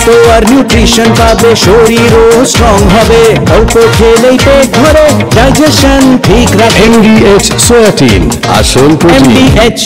তো আর নিউট্রিশন পাবে, শরীরও স্ট্রং হবে। অল্প খেলেই পেট ভরে, ডাইজেশন ঠিক রাখে। MDH সোয়াটিন, আসল প্রোটিন। MDH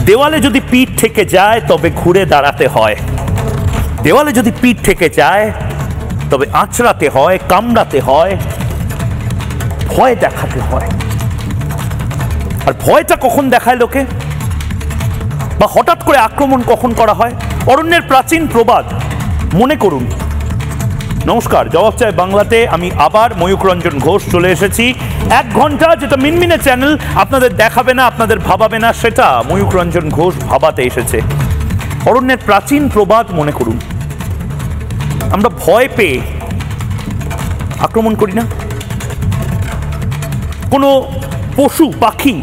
দেওয়ালে যদি পিঠ থেকে যায় তবে ঘুরে দাঁড়াতে হয়, দেওয়ালে যদি পিঠ থেকে যায় তবে আঁচড়াতে হয়, কামড়াতে হয়, ভয় দেখাতে হয়। আর ভয়টা কখন দেখায় লোকে, বা হঠাৎ করে আক্রমণ কখন করা হয়? অরণ্যের প্রাচীন প্রবাদ মনে করুন। নমস্কার, জবাব চাই বাংলাতে আমি আবার ময়ূক রঞ্জন ঘোষ চলে এসেছি। 1 ঘন্টা যেটা মিনমিনে চ্যানেল আপনাদের দেখাবে না, আপনাদের ভাবাবে না, সেটা ময়ূক রঞ্জন ঘোষ ভাবাতে এসেছে। অরণ্যের প্রাচীন প্রবাদ মনে করুন। আমরা ভয় পেয়ে আক্রমণ করি না? কোনো পশু পাখি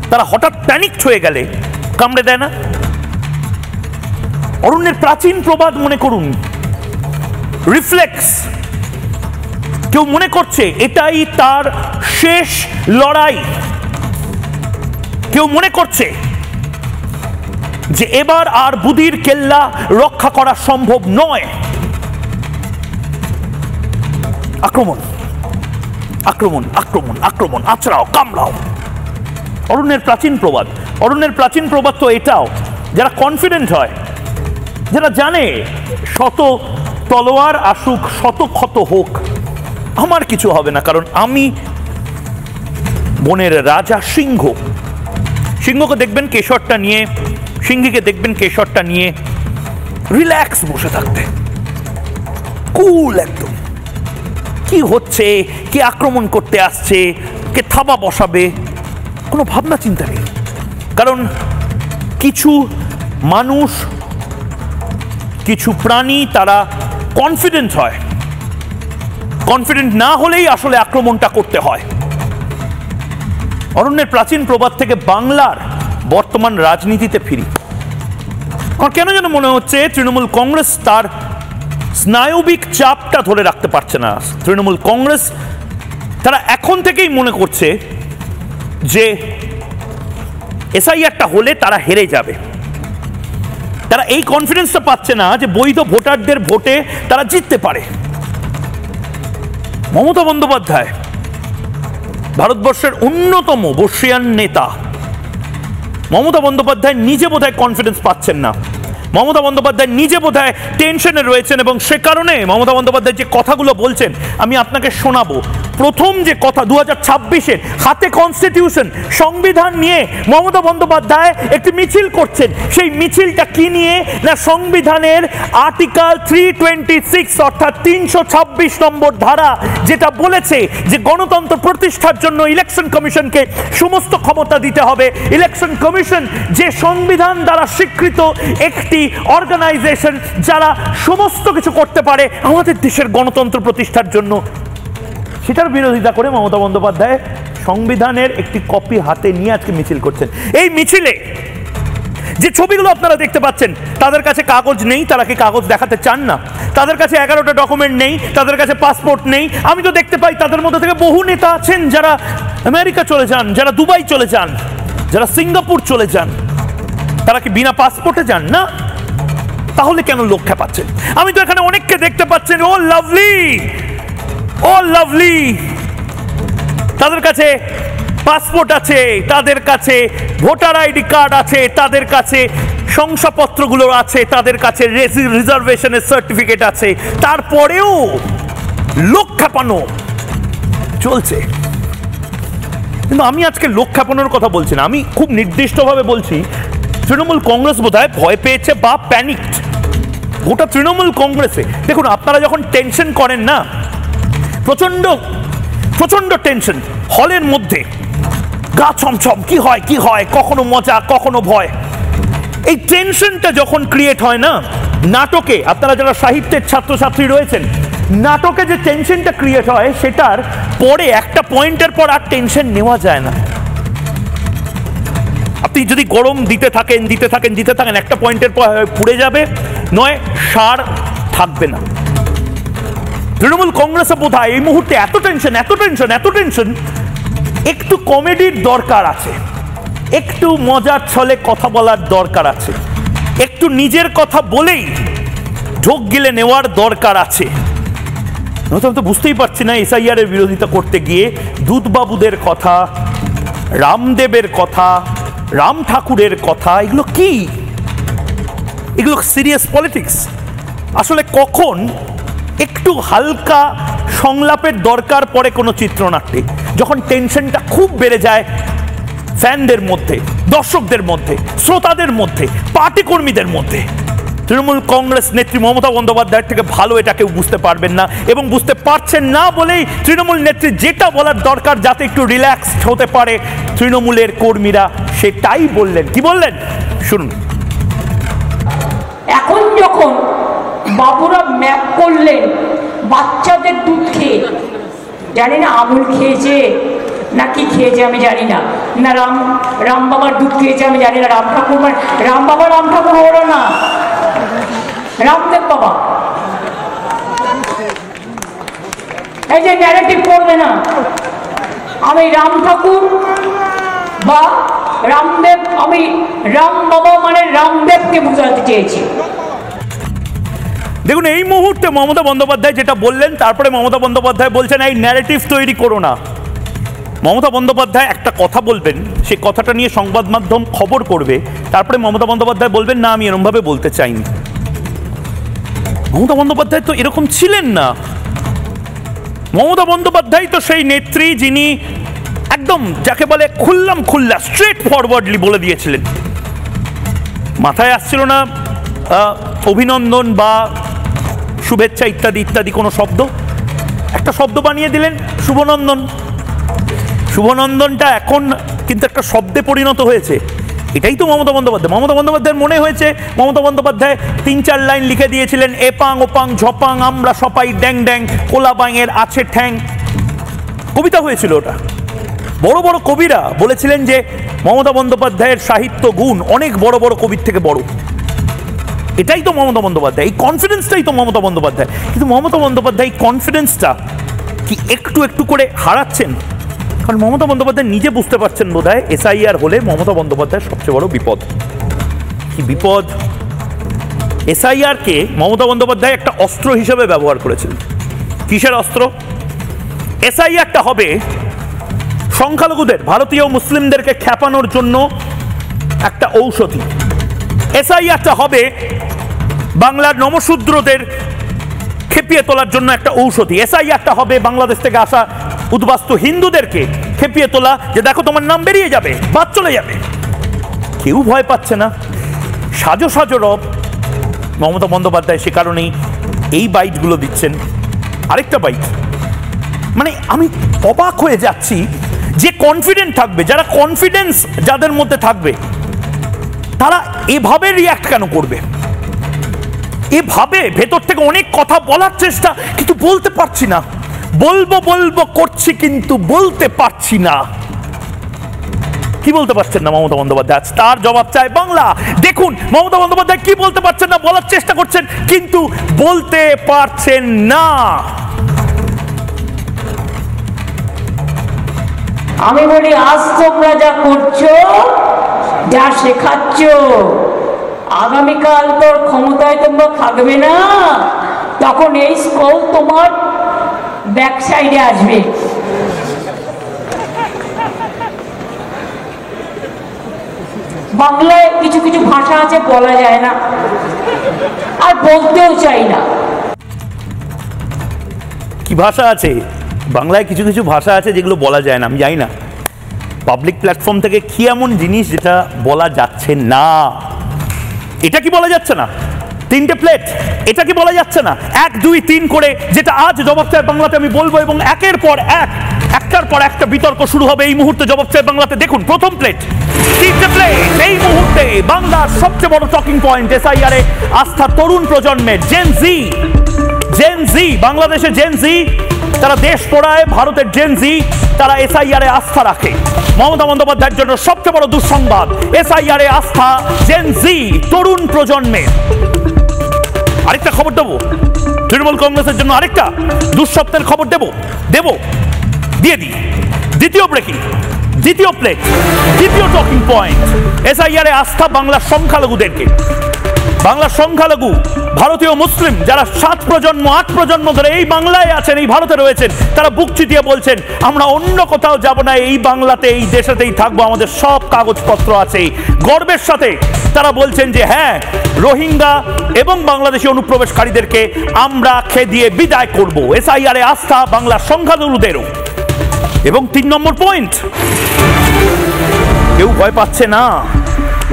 তারা হঠাৎ প্যানিকড হয়ে গেলে কামড়ে দেয় না? অরণ্যের প্রাচীন প্রবাদ মনে করুন। রিফ্লেক্স, কেউ মনে করছে এটাই তার শেষ লড়াই, কেউ মনে করছে যে এবার আর বুদির কেল্লা রক্ষা করা সম্ভব নয়। আক্রমণ আক্রমণ আক্রমণ আক্রমণ, আঁচড়াও, কামড়াও। অরণ্যের প্রাচীন প্রবাদ। অরণ্যের প্রাচীন প্রবাদ তো এটাও, যারা কনফিডেন্ট হয়, যারা জানে শত তলোয়ার আসুক, শত ক্ষত হোক, আমার কিছু হবে না, কারণ আমি বনের রাজা সিংহ। সিংহকে দেখবেন কেশরটা নিয়ে, সিংহীকে দেখবেন কেশরটা নিয়ে রিল্যাক্স বসে থাকতে, কুল একদম। কি হচ্ছে, কে আক্রমণ করতে আসছে, কে থাবা বসাবে, কোনো ভাবনা চিন্তা নেই। কারণ কিছু মানুষ, কিছু প্রাণী তারা কনফিডেন্ট হয়, কনফিডেন্ট না হলেই আসলে আক্রমণটা করতে হয়। অরণ্যের প্রাচীন প্রবাদ থেকে বাংলার বর্তমান রাজনীতিতে ফিরি। আমার কেন যেন মনে হচ্ছে তৃণমূল কংগ্রেস তার স্নায়বিক চাপটা ধরে রাখতে পারছে না। তৃণমূল কংগ্রেস তারা এখন থেকেই মনে করছে যে এসআইআরটা হলে তারা হেরে যাবে। তারা এই কনফিডেন্সটা পাচ্ছে না যে বৈধ ভোটারদের ভোটে তারা জিততে পারে। মমতা বন্দ্যোপাধ্যায় ভারতবর্ষের অন্যতম বর্ষীয়ান নেতা, মমতা বন্দ্যোপাধ্যায় নিজে বোধহয় কনফিডেন্স পাচ্ছেন না। মমতা বন্দ্যোপাধ্যায় নিজে বোধহয় টেনশনে রয়েছেন, এবং সে কারণে মমতা বন্দ্যোপাধ্যায় যে কথাগুলো বলছেন আমি আপনাকে শোনাবো। প্রথম যে কথা, 2026-এর হাতে কনস্টিটিউশন, সংবিধান নিয়ে মমতা বন্দ্যোপাধ্যায় একটি মিছিল করছেন। সেই মিছিলটা কি নিয়ে না, সংবিধানের আর্টিকেল 326 অর্থাৎ 326 নম্বর ধারা, যেটা বলেছে যে গণতন্ত্র প্রতিষ্ঠার জন্য ইলেকশন কমিশনকে সমস্ত ক্ষমতা দিতে হবে। ইলেকশন কমিশন যে সংবিধান দ্বারা স্বীকৃত একটি অর্গানাইজেশন, যারা সমস্ত কিছু করতে পারে আমাদের দেশের গণতন্ত্র প্রতিষ্ঠার জন্য, সেটার বিরোধিতা করে মমতা বন্দ্যোপাধ্যায় সংবিধানের একটি কপি হাতে নিয়ে আজকে মিছিল করছেন। এই মিছিলে যে ছবিগুলো আপনারা দেখতে পাচ্ছেন, তাদের কাছে কাগজ নেই, তারা কি কাগজ দেখাতে চান না? তাদের কাছে 11টা ডকুমেন্ট নেই, তাদের কাছে পাসপোর্ট নেই। আমি তো দেখতে পাই তাদের মধ্যে থেকে বহু নেতা আছেন যারা আমেরিকা চলে যান, যারা দুবাই চলে যান, যারা সিঙ্গাপুর চলে যান। তারা কি বিনা পাসপোর্টে যান না? তাহলে কেন লোক খেপাচ্ছেন? আমি তো এখানে অনেককে দেখতে পাচ্ছেন, ও লাভলি, ও লাভলি, তাদের কাছে পাসপোর্ট আছে, তাদের কাছে ভোটার আইডি কার্ড আছে, তাদের কাছে শংসাপত্রগুলো আছে, তাদের কাছে রিজার্ভেশনের সার্টিফিকেট আছে, তারপরেও লোক খেপানো চলছে। কিন্তু আমি আজকে লোক খেপানোর কথা বলছি না, আমি খুব নির্দিষ্টভাবে বলছি তৃণমূল কংগ্রেস বোধহয় ভয় পেয়েছে বা প্যানিকড। গোটা তৃণমূল কংগ্রেসে দেখুন, আপনারা যখন টেনশন করেন না, প্রচন্ড প্রচন্ড টেনশন, হলের মধ্যে গা ছমছম, কি হয় কি হয়, কখনো মজা কখনো ভয়। এই টেনশনটা যখন ক্রিয়েট হয় না নাটকে, আপনারা যারা সাহিত্যের ছাত্রছাত্রী রয়েছেন, নাটকে যে টেনশনটা ক্রিয়েট হয় সেটার পরে একটা পয়েন্টের পর আর টেনশন নেওয়া যায় না। আপনি যদি গরম দিতে থাকেন একটা পয়েন্টের পর পুড়ে যাবে, নয় সার থাকবে না। তৃণমূল কংগ্রেসে বোধহয় এই মুহূর্তে এত টেনশন, একটু কমেডির দরকার আছে, একটু মজার ছলে কথা বলার দরকার আছে, একটু নিজের কথা বলেই ঢোক গিলে নেওয়ার দরকার আছে। আমি তো বুঝতেই পারছি না এসআইআর এর বিরোধিতা করতে গিয়ে দুধবাবুদের কথা, রামদেবের কথা, রাম ঠাকুরের কথা, এগুলো কি? এগুলো সিরিয়াস পলিটিক্স? আসলে কখন একটু হালকা সংলাপের দরকার পড়ে কোনো চিত্রনাট্যে, যখন টেনশনটা খুব বেড়ে যায় ফ্যানদের মধ্যে, দর্শকদের মধ্যে, শ্রোতাদের মধ্যে, পার্টি কর্মীদের মধ্যে। তৃণমূল কংগ্রেস নেত্রী মমতা বন্দ্যোপাধ্যায়ের থেকে ভালো এটা কেউ বুঝতে পারবেন না, এবং বুঝতে পারছেন না বলেই তৃণমূল নেত্রী যেটা বলার দরকার যাতে একটু রিল্যাক্সড হতে পারে তৃণমূলের কর্মীরা, সেটাই বললেন। কি বললেন শুনুন। এখন যখন বাবুরা ম্যাপ করলেন বাচ্চাদের দুধ খেয়ে, জানি না আমুল খেয়েছে না কি খেয়েছে আমি জানি না, না রাম বাবার দুধ খেয়েছে আমি জানি না, রাম ঠাকুর মানে রাম ঠাকুর ওরা না, রামদেব বাবা। এই যে ন্যারেটিভ করবে না, আমি রাম ঠাকুর বা রামদেব, আমি রাম বাবা মানে রামদেবকে বোঝাতে চেয়েছি। দেখুন এই মুহূর্তে মমতা বন্দ্যোপাধ্যায় যেটা বললেন, তারপরে মমতা বন্দ্যোপাধ্যায় বলছেন এই ন্যারেটিভ তৈরি করো না। মমতা বন্দ্যোপাধ্যায় একটা কথা বলবেন, সেই কথাটা নিয়ে সংবাদ মাধ্যম খবর করবে, তারপরে মমতা বন্দ্যোপাধ্যায় বলবেন না আমি এরকমভাবে বলতে চাইনি। মমতা বন্দ্যোপাধ্যায় তো এরকম ছিলেন না। মমতা বন্দ্যোপাধ্যায় তো সেই নেত্রী যিনি একদম যাকে বলে খুল্লা স্ট্রেট ফরওয়ার্ডলি বলে দিয়েছিলেন। মাথায় আসছিল না অভিনন্দন বা শুভেচ্ছা ইত্যাদি ইত্যাদি কোনো শব্দ, একটা শব্দ বানিয়ে দিলেন শুভনন্দন। শুভনন্দনটা এখন কিন্তু একটা শব্দে পরিণত হয়েছে। এটাই তো মমতা বন্দ্যোপাধ্যায়ের মনে হয়েছে। মমতা বন্দ্যোপাধ্যায় 3-4 লাইন লিখে দিয়েছিলেন, এপাং ওপাং ঝপাং আমরা সপাই ড্যাং ড্যাং কোলাবাঙের আছে ঠ্যাং। কবিতা হয়েছিল ওটা। বড় বড় কবিরা বলেছিলেন যে মমতা বন্দ্যোপাধ্যায়ের সাহিত্য গুণ অনেক বড় বড় কবির থেকে বড়। এটাই তো মমতা বন্দ্যোপাধ্যায়, এই কনফিডেন্সটাই তো মমতা বন্দ্যোপাধ্যায়। কিন্তু মমতা বন্দ্যোপাধ্যায় কনফিডেন্সটা কি একটু একটু করে হারাচ্ছেন? কারণ মমতা বন্দ্যোপাধ্যায় নিজে বুঝতে পারছেন বোধহয় এসআইআর হলে মমতা বন্দ্যোপাধ্যায়ের সবচেয়ে বড় বিপদ। কি বিপদ? এসআইআরকে মমতা বন্দ্যোপাধ্যায় একটা অস্ত্র হিসেবে ব্যবহার করেছিলেন। কিসের অস্ত্র? এসআইআরটা হবে সংখ্যালঘুদের, ভারতীয় মুসলিমদেরকে খ্যাপানোর জন্য একটা ঔষধি। এসআইআরটা হবে বাংলার নমশূদ্রদের খেপিয়ে তোলার জন্য একটা ঔষধি। এসআইআরটা হবে বাংলাদেশ থেকে আসা উদ্বাস্তু হিন্দুদেরকে খেপিয়ে তোলা, যে দেখো তোমার নাম বেরিয়ে যাবে, বাদ চলে যাবে। কেউ ভয় পাচ্ছে না। সাজো সাজো রব মমতা বন্দ্যোপাধ্যায় সে কারণেই এই বাইটগুলো দিচ্ছেন। আরেকটা বাইট, মানে আমি অবাক হয়ে যাচ্ছি, যে কনফিডেন্ট থাকবে, যারা কনফিডেন্স যাদের মধ্যে থাকবে, তারা এভাবে রিয়াক্ট কেন করবে? এভাবে ভেতর থেকে অনেক কথা বলার চেষ্টা, কিন্তু বলতে পারছি না, বলবো করছি কিন্তু বলতে পারছি না। কি বলতে পারছেন না মমতা বন্দ্যোপাধ্যায়? তার জবাব চায় বাংলা। দেখুন মমতা বন্দ্যোপাধ্যায় কি বলতে পারছেন না, বলার চেষ্টা করছেন কিন্তু বলতে পারছেন না। আমি বলি আজ তোমরা যা করছো, যা শেখাচ্ছ, আগামীকাল তোর ক্ষমতায় তোমরা থাকবে না, তখন এই স্কুল তোমার ব্যাক সাইডে আসবে। বাংলায় কিছু কিছু ভাষা আছে বলা যায় না, আর বলতেও চাই না। কি ভাষা আছে? বাংলায় কিছু কিছু ভাষা আছে যেগুলো বলা যায় না। আমি জানি না পাবলিক প্ল্যাটফর্ম থেকে কি এমন জিনিস যেটা বলা যাচ্ছে না। এটা কি বলা যাচ্ছে না? 3টে প্লেট, এটা কি বলা যাচ্ছে না? 1, 2, 3 করে যেটা আজ জবাব চায় বাংলাতে আমি বলবো, এবং একের পর এক একটার পর একটা বিতর্ক শুরু হবে এই মুহূর্তে জবাব চাই বাংলাতে। দেখুন প্রথম প্লেট, এই মুহূর্তে বাংলার সবচেয়ে বড় টকিং পয়েন্ট এসআইআর এ আস্থা তরুণ প্রজন্মের। জেন জি বাংলাদেশে জেন জি, তারা দেশ পড়ায়, ভারতের জেন জি তারা এসআইআর এ আস্থা রাখে। মমতা বন্দ্যোপাধ্যায়ের জন্য সবচেয়ে বড় দুঃসংবাদ, এসআইআর এ আস্থা জেন জি তরুণ প্রজন্মের। আরেকটা খবর দেবো, তৃণমূল কংগ্রেসের জন্য আরেকটা দুঃস্বপ্নের খবর দিয়ে দিই। দ্বিতীয় ব্রেকিং, দ্বিতীয় প্লেট, দ্বিতীয় টকিং পয়েন্ট, এসআইআর এ আস্থা বাংলার সংখ্যালঘুদেরকে। বাংলার সংখ্যালঘু ভারতীয় মুসলিম যারা 7 প্রজন্ম 8 প্রজন্ম ধরে এই বাংলায় আছেন, এই ভারতে রয়েছেন, তারা বুক চিতিয়ে বলছেন আমরা অন্য কোথাও যাব না, এই বাংলাতে এই দেশেতেই থাকবো, আমাদের সব কাগজপত্র আছে। গর্বের সাথে তারা বলছেন যে হ্যাঁ, রোহিঙ্গা এবং বাংলাদেশি অনুপ্রবেশকারীদেরকে আমরা খেদিয়ে বিদায় করব। এসআইআর এ আস্থা বাংলার সংখ্যালঘুদেরও। এবং 3 নম্বর পয়েন্ট, কেউ ভয় পাচ্ছে না,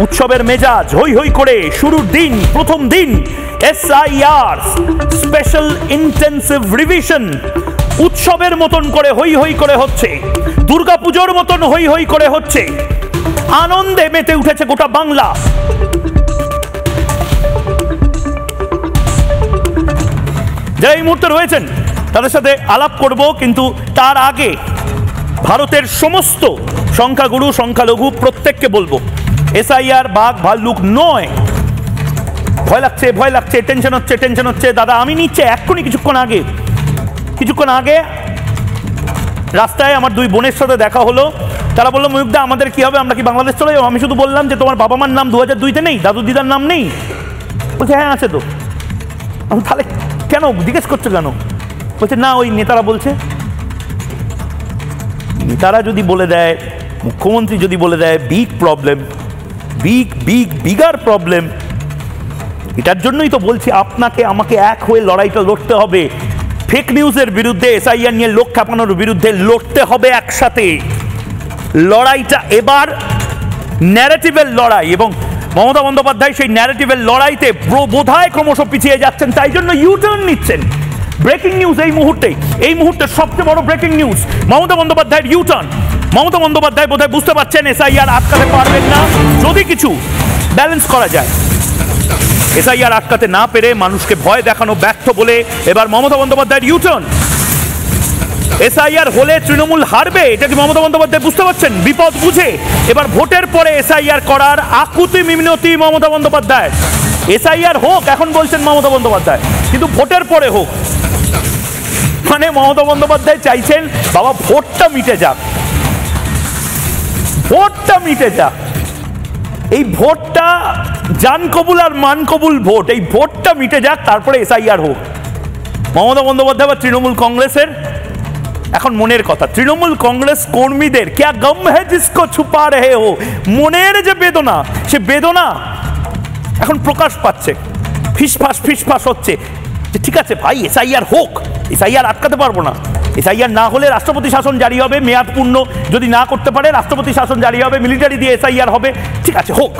উৎসবের মেজাজ, হই হই করে শুরুর দিন, প্রথম দিন এসআইআর স্পেশাল ইন্টেন্সিভ রিভিশন উৎসবের মতন করে হই হই করে হচ্ছে, দুর্গাপুজোর মতন হই হই করে হচ্ছে, আনন্দে মেতে উঠেছে গোটা বাংলা। যারা এই মুহূর্তে রয়েছেন তাদের সাথে আলাপ করব, কিন্তু তার আগে ভারতের সমস্ত সংখ্যাগুরু সংখ্যালঘু প্রত্যেককে বলবো এসআইআর বাঘ ভাল্লুক নয়। ভয় লাগছে, টেনশন হচ্ছে। দাদা আমি নিচ্ছে এক্ষুনি কিছুক্ষণ আগে রাস্তায় আমার 2 বোনের সাথে দেখা হলো। তারা বললো ময়ূকদা আমাদের কি হবে, আমরা কি বাংলাদেশ চলে যাবো? আমি শুধু বললাম যে তোমার বাবা মার নাম 2002-তে নেই, দাদু দিদার নাম নেই? বলছে হ্যাঁ আছে তো। তাহলে কেন জিজ্ঞেস করছো কেন? বলছে না ওই নেতারা বলছে। নেতারা যদি বলে দেয়, মুখ্যমন্ত্রী যদি বলে দেয়, বিগার প্রবলেম। এটার জন্যই তো বলছি আপনাকে আমাকে এক হয়ে লড়াইটা লড়তে হবে। ফেক নিউজের বিরুদ্ধে, এসআইআর নিয়ে লোক খেপানোর বিরুদ্ধে লড়তে হবে একসাথে। লড়াইটা এবার ন্যারেটিভের লড়াই, এবং মমতা বন্দ্যোপাধ্যায় সেই ন্যারেটিভের লড়াইতে বোধহয় ক্রমশ পিছিয়ে যাচ্ছেন, তাই জন্য ইউটার্ন নিচ্ছেন। ব্রেকিং নিউজ এই মুহূর্তে সবচেয়ে বড় ব্রেকিং নিউজ, মমতা বন্দ্যোপাধ্যায়ের ইউটার্ন। মমতা বন্দ্যোপাধ্যায় বোধহয় বুঝতে পারছেন এসআইআর আটকাতে পারবেন না, যদি কিছু ব্যালেন্স করা যায়। এসআইআর আটকাতে না পেরে মানুষকে ভয় দেখানো ব্যর্থ বলে এবার মমতা বন্দ্যোপাধ্যায়ের ইউটার্ন। এসআইআর হলে তৃণমূল হারবে, এটা কি মমতা বন্দ্যোপাধ্যায় বুঝতে পারছেন? বিপদ বুঝে এবার ভোটের পরে এসআইআর করার আকুতি মিনতি মমতা বন্দ্যোপাধ্যায়। এসআইআর হোক এখন বলছেন মমতা বন্দ্যোপাধ্যায়, কিন্তু ভোটের পরে হোক। মানে মমতা বন্দ্যোপাধ্যায় চাইছেন বাবা ভোটটা মিটে যাক, এই ভোটটা জান কবুল আর মান কবুল ভোট, এই ভোটটা মিটে যাক, তারপরে এসআইআর হোক। মমতা বন্দ্যোপাধ্যায় বা তৃণমূল কংগ্রেসের এখন মনের কথা, তৃণমূল কংগ্রেস কর্মীদের ক্যা গম হ্যায় জিসকো ছুপা রহে হো, মনের যে বেদনা, সে বেদনা এখন প্রকাশ পাচ্ছে। ফিসফাস হচ্ছে যে ঠিক আছে ভাই এসআইআর হোক, এসআইআর আটকাতে পারবো না। এসআইআর না হলে রাষ্ট্রপতি শাসন জারি হবে, মেয়াদ পূর্ণ যদি না করতে পারে রাষ্ট্রপতি শাসন জারি হবে, মিলিটারি দিয়ে এসআইআর হবে, ঠিক আছে হোক,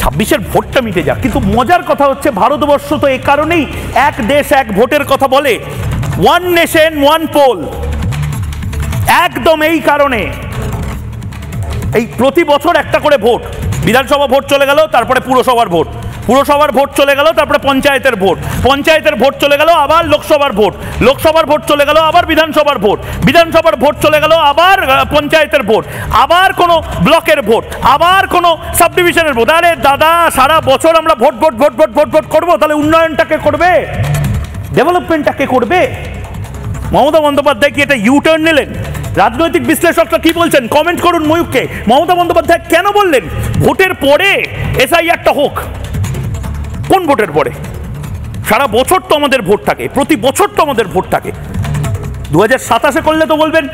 26-এর ভোটটা মিটে যাক। কিন্তু মজার কথা হচ্ছে ভারতবর্ষ তো এ কারণেই এক দেশ এক ভোটের কথা বলে, ওয়ান নেশন ওয়ান পোল। একদম এই কারণে এই প্রতি বছর একটা করে ভোট, বিধানসভা ভোট চলে গেল, তারপরে পুরসভার ভোট, পুরসভার ভোট চলে গেল, তারপরে পঞ্চায়েতের ভোট, পঞ্চায়েতের ভোট চলে গেল, আবার লোকসভার ভোট, লোকসভার ভোট চলে গেল, আবার বিধানসভার ভোট, বিধানসভার ভোট চলে গেল, আবার পঞ্চায়েতের ভোট, আবার কোনো ব্লকের ভোট, আবার কোনো সাব ডিভিশনের ভোট। আরে দাদা সারা বছর আমরা ভোট করবো, তাহলে উন্নয়নটাকে করবে, ডেভেলপমেন্টটাকে করবে? মমতা বন্দ্যোপাধ্যায় কি এটা ইউটার্ন নিলেন? রাজনৈতিক বিশ্লেষকরা কি বলছেন কমেন্ট করুন ময়ূককে। মমতা বন্দ্যোপাধ্যায় কেন বললেন ভোটের পরে এসআইআরটা হোক? কোন ভোটের পরে? সারা বছর তো আমাদের ভোট থাকে, প্রতি বছর তো আমাদের ভোট থাকে। 2027-এ করলে তো বলবেন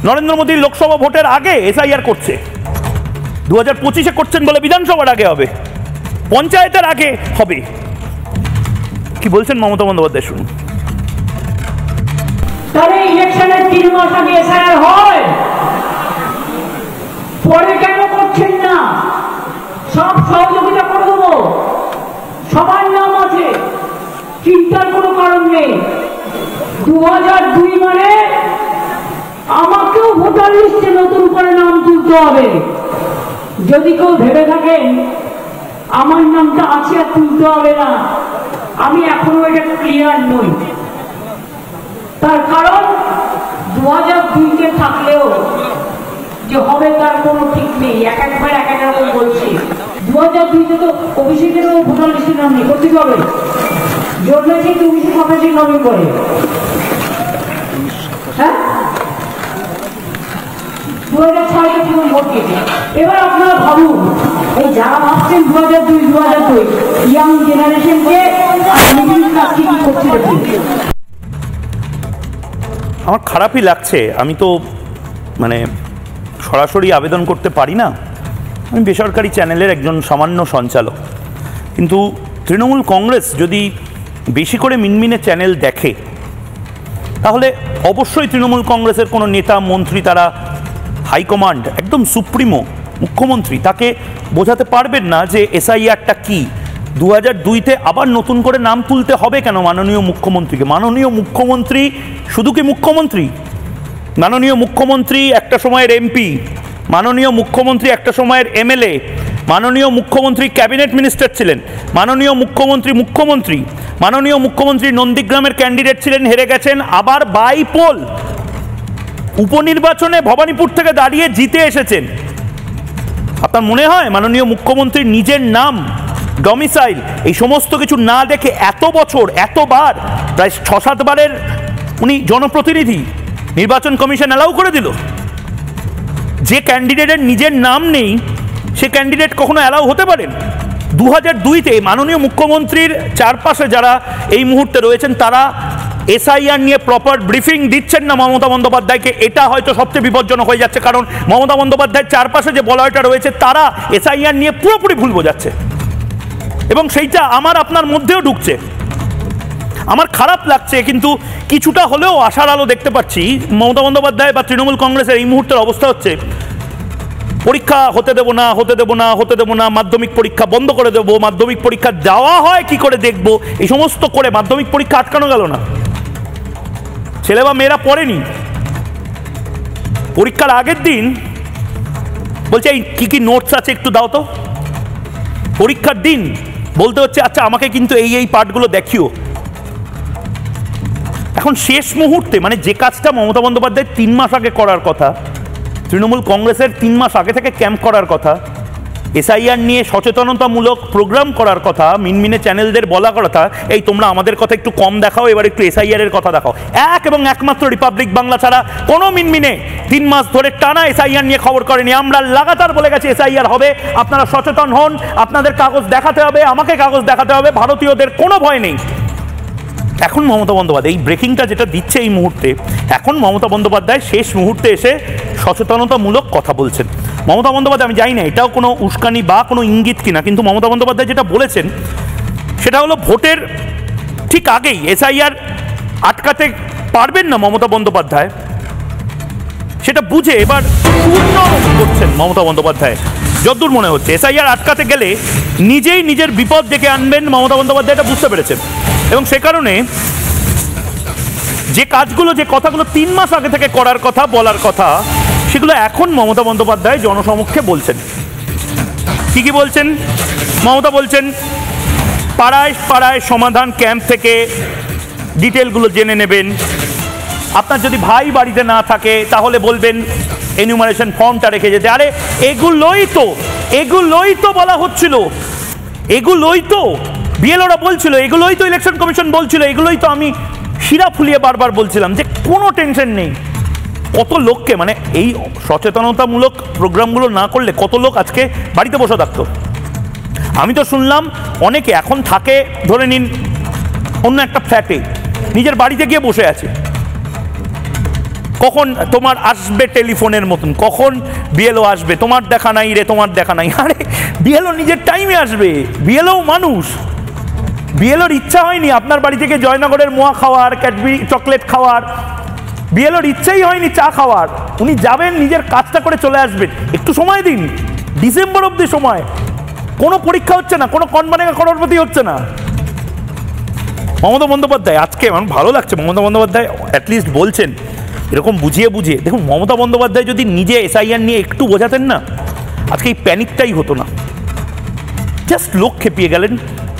নরেন্দ্র মোদী লোকসভা ভোটের আগে এসআইআর করছে, 2025-এ করছেন বলে বিধানসভার আগে হবে, পঞ্চায়েতের আগে হবে। কি বলছেন মমতা বন্দ্যোপাধ্যায় শুনুন। তাহলে ইলেকশনের 3 মাস আগে এসআইআর হয়, পরে কেন করছেন না? সব সহযোগিতা করে দেবো, সবার নাম আছে, চিন্তার কোনো কারণ নেই। 2002 মানে আমাকেও ভোটার লিস্টে নতুন করে নাম তুলতে হবে। যদি কেউ ভেবে থাকেন আমার নামটা আছে আর তুলতে হবে না, আমি এখনো এটা ক্লিয়ার নই। তার কারণ 2002-তে থাকলেও যে হবে তার কোনো ঠিক নেই, এক একবার এক এক রকম বলছে। 2002-তে তো অভিষেকেরও ভোটার লিস্টে নাম নেই, করতে হবে জন্মেছে তো অভিষেক অফিসে নমিন করে। হ্যাঁ, 2006-তে পুরো ভোট দিতে। এবার আপনারা ভাবুন, এই যারা ভাবছেন 2002 ইয়াং জেনারেশনকে কি করতে দেখুন। আমার খারাপই লাগছে, আমি তো মানে সরাসরি আবেদন করতে পারি না, আমি বেসরকারি চ্যানেলের একজন সামান্য সঞ্চালক। কিন্তু তৃণমূল কংগ্রেস যদি বেশি করে মিনমিনে চ্যানেল দেখে তাহলে অবশ্যই তৃণমূল কংগ্রেসের কোনো নেতা মন্ত্রী, তারা হাইকমান্ড, একদম সুপ্রিমো মুখ্যমন্ত্রী, তাকে বোঝাতে পারবেন না যে এসআইআরটা কি। 2002-তে আবার নতুন করে নাম তুলতে হবে কেন মাননীয় মুখ্যমন্ত্রীকে? মাননীয় মুখ্যমন্ত্রী শুধু কি মুখ্যমন্ত্রী? মাননীয় মুখ্যমন্ত্রী একটা সময়ের এমপি, মাননীয় মুখ্যমন্ত্রী একটা সময়ের এমএলএ, মাননীয় মুখ্যমন্ত্রী ক্যাবিনেট মিনিস্টার ছিলেন, মাননীয় মুখ্যমন্ত্রী মুখ্যমন্ত্রী, মাননীয় মুখ্যমন্ত্রী নন্দীগ্রামের ক্যান্ডিডেট ছিলেন, হেরে গেছেন, আবার বাইপোল উপনির্বাচনে ভবানীপুর থেকে দাঁড়িয়ে জিতে এসেছেন। আপনার মনে হয় মাননীয় মুখ্যমন্ত্রীর নিজের নাম, ডমিসাইল, এই সমস্ত কিছু না দেখে এত বছর, এতবার, প্রায় 6-7 বারের উনি জনপ্রতিনিধি, নির্বাচন কমিশন অ্যালাউ করে দিল? যে ক্যান্ডিডেটের নিজের নাম নেই সে ক্যান্ডিডেট কখনো অ্যালাউ হতে পারেন? 2002-তে মাননীয় মুখ্যমন্ত্রীর চারপাশে যারা এই মুহূর্তে রয়েছেন তারা এসআইআর নিয়ে প্রপার ব্রিফিং দিচ্ছেন না মমতা বন্দ্যোপাধ্যায়কে। এটা হয়তো সবচেয়ে বিপজ্জনক হয়ে যাচ্ছে, কারণ মমতা বন্দ্যোপাধ্যায়ের চারপাশে যে বলয়টা রয়েছে তারা এসআইআর নিয়ে পুরোপুরি ভুল বোঝাচ্ছে, এবং সেইটা আমার আপনার মধ্যেও ঢুকছে। আমার খারাপ লাগছে, কিন্তু কিছুটা হলেও আশার আলো দেখতে পাচ্ছি। মমতা বন্দ্যোপাধ্যায় বা তৃণমূল কংগ্রেসের এই মুহূর্তের অবস্থা হচ্ছে, পরীক্ষা হতে দেবো না, হতে দেবো না, হতে দেবো না, মাধ্যমিক পরীক্ষা বন্ধ করে দেবো, মাধ্যমিক পরীক্ষা দেওয়া হয় কি করে দেখবো, এই সমস্ত করে মাধ্যমিক পরীক্ষা আটকানো গেল না। ছেলে বা মেয়েরা পড়েনি, পরীক্ষার আগের দিন বলছে এই কি কি নোটস আছে একটু দাও তো। পরীক্ষার দিন বলতে হচ্ছে আচ্ছা আমাকে কিন্তু এই এই পার্টগুলো দেখিও। এখন শেষ মুহূর্তে, মানে যে কাজটা মমতা বন্দ্যোপাধ্যায় 3 মাস আগে করার কথা, তৃণমূল কংগ্রেসের 3 মাস আগে থেকে ক্যাম্প করার কথা, এসআইআর নিয়ে সচেতনতামূলক প্রোগ্রাম করার কথা, মিনমিনে চ্যানেলদের বলা কথা, এই তোমরা আমাদের কথা একটু কম দেখাও, এবার একটু এসআইআর এর কথা দেখাও। এক এবং একমাত্র রিপাবলিক বাংলা ছাড়া কোনো মিনমিনে 3 মাস ধরে টানা এসআইআর নিয়ে খবর করেনি। আমরা লাগাতার বলে গেছি এসআইআর হবে, আপনারা সচেতন হন, আপনাদের কাগজ দেখাতে হবে, আমাকে কাগজ দেখাতে হবে, ভারতীয়দের কোনো ভয় নেই। এখন মমতা বন্দ্যোপাধ্যায় এই ব্রেকিংটা যেটা দিচ্ছে এই মুহূর্তে, এখন মমতা বন্দ্যোপাধ্যায় শেষ মুহূর্তে এসে সচেতনতামূলক কথা বলছেন। মমতা বন্দ্যোপাধ্যায়, আমি জানি না এটাও কোনো উস্কানি বা কোনো ইঙ্গিত কিনা, কিন্তু মমতা বন্দ্যোপাধ্যায় যেটা বলেছেন সেটা হলো ভোটের ঠিক আগেই এসআইআর আটকাতে পারবেন না মমতা বন্দ্যোপাধ্যায়, সেটা বুঝে এবার শূন্য করছেন মমতা বন্দ্যোপাধ্যায়। যতদূর মনে হচ্ছে এসআইআর আটকাতে গেলে নিজেই নিজের বিপদ ডেকে আনবেন মমতা বন্দ্যোপাধ্যায়, এটা বুঝতে পেরেছেন। এবং সে কারণে যে কাজগুলো, যে কথাগুলো 3 মাস আগে থেকে করার কথা, বলার কথা, সেগুলো এখন মমতা বন্দ্যোপাধ্যায় জনসমক্ষে বলছেন। কি কি বলছেন? মমতা বলছেন পাড়ায় পাড়ায় সমাধান ক্যাম্প থেকে ডিটেলগুলো জেনে নেবেন। আপনার যদি ভাই বাড়িতে না থাকে তাহলে বলবেন এনিউমারেশন ফর্মটা রেখে যেতে। আরে এগুলোই তো বলা হচ্ছিল, এগুলোই তো বিএলওরা বলছিল, এগুলোই তো ইলেকশন কমিশন বলছিল, এগুলোই তো আমি শিরা ফুলিয়ে বারবার বলছিলাম যে কোনো টেনশন নেই। কত লোককে, মানে এই সচেতনতামূলক প্রোগ্রামগুলো না করলে কত লোক আজকে বাড়িতে বসে থাকতো। আমি তো শুনলাম অনেকে এখন থাকে ধরে নিন অন্য একটা ফ্ল্যাটে, নিজের বাড়িতে গিয়ে বসে আছে, কখন তোমার আসবে টেলিফোনের মতন, কখন বিএলও আসবে, তোমার দেখা নাই রে, তোমার দেখা নাই। আরে বিএলও নিজের টাইমে আসবে, বিএলও মানুষ, বিএলওর ইচ্ছা হয়নি আপনার বাড়ি থেকে জয়নগরের মোয়া খাওয়ার, ক্যাডবেরি চকলেট খাওয়ার, বিএলওর ইচ্ছাই হয়নি চা খাওয়ার, উনি যাবেন নিজের কাজটা করে চলে আসবেন। একটু সময় দিন, ডিসেম্বর অবধি সময়, কোনো পরীক্ষা হচ্ছে না, কোনো কনবানেগা করোড়পতি হচ্ছে না। মমতা বন্দ্যোপাধ্যায় আজকে আমার ভালো লাগছে, মমতা বন্দ্যোপাধ্যায় অ্যাটলিস্ট বলছেন এরকম বুঝিয়ে বুঝিয়ে দেখুন, মমতা বন্দ্যোপাধ্যায় যদি নিজে এসআইআর নিয়ে একটু বোঝাতেন না, আজকে এই প্যানিকটাই হতো না। জাস্ট লোক খেপিয়ে গেলেন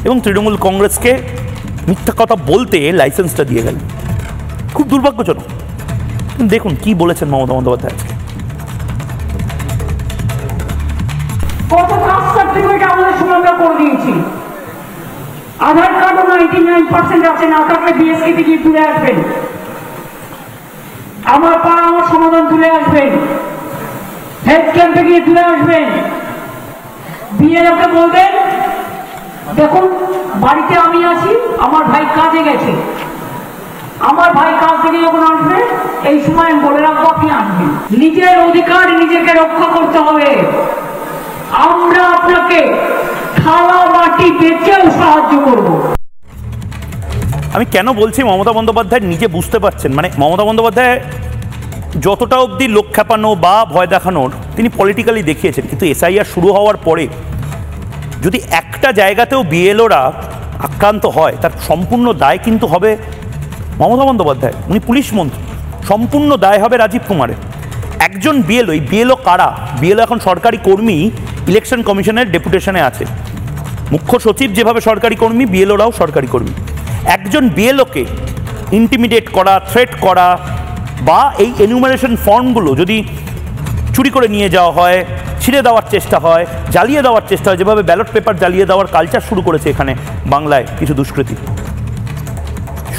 এবং তৃণমূল কংগ্রেসকে মিথ্যা কথা বলতে লাইসেন্সটা দিয়ে গেলেন। খুব দুর্ভাগ্যজনক। দেখুন কি বলেছেন মমতা বন্দ্যোপাধ্যায় আজকে। কত কাস্ট সার্টিফিকেট আমাদের সময় আমরা করে দিয়েছি। আধার কার্ডও 99% আছে, না থাকলে বিএসকে গিয়ে তুলে আসবেন। আমার পাড়া আমার সমাধান তুলে আসবেন, হেলথ ক্যাম্পে গিয়ে তুলে আসবেন। বিএলওকে বলবেন, দেখুন বাড়িতে আমি আছি, আমার ভাই কাজে গেছে, আমার ভাই কাজ থেকে যখন আসবে এই সময় আমি বলে রাখবো আপনি আসবেন। নিজের অধিকার নিজেকে রক্ষা করতে হবে। আমরা আপনাকে থালা মাটি বেচেও সাহায্য করব। আমি কেন বলছি মমতা বন্দ্যোপাধ্যায় নিজে বুঝতে পারছেন, মানে মমতা বন্দ্যোপাধ্যায় যতটা অবধি লোক খেপানো বা ভয় দেখানোর তিনি পলিটিক্যালি দেখিয়েছেন, কিন্তু এসআইআর শুরু হওয়ার পরে যদি একটা জায়গাতেও বিএলওরা আক্রান্ত হয় তার সম্পূর্ণ দায় কিন্তু হবে মমতা বন্দ্যোপাধ্যায়। উনি পুলিশ মন্ত্রী, সম্পূর্ণ দায় হবে রাজীব কুমারের। একজন বিএলও, এই বিএলও কারা? বিএলও এখন সরকারি কর্মী, ইলেকশন কমিশনের ডেপুটেশনে আছে। মুখ্য সচিব যেভাবে সরকারি কর্মী, বিএলওরাও সরকারি কর্মী। একজন বিএলওকে ইন্টিমিডেট করা, থ্রেট করা বা এই এনুমারেশন ফর্মগুলো যদি চুরি করে নিয়ে যাওয়া হয়, ছিঁড়ে দেওয়ার চেষ্টা হয়, জ্বালিয়ে দেওয়ার চেষ্টা হয়, যেভাবে ব্যালট পেপার জ্বালিয়ে দেওয়ার কালচার শুরু করেছে এখানে বাংলায় কিছু দুষ্কৃতী,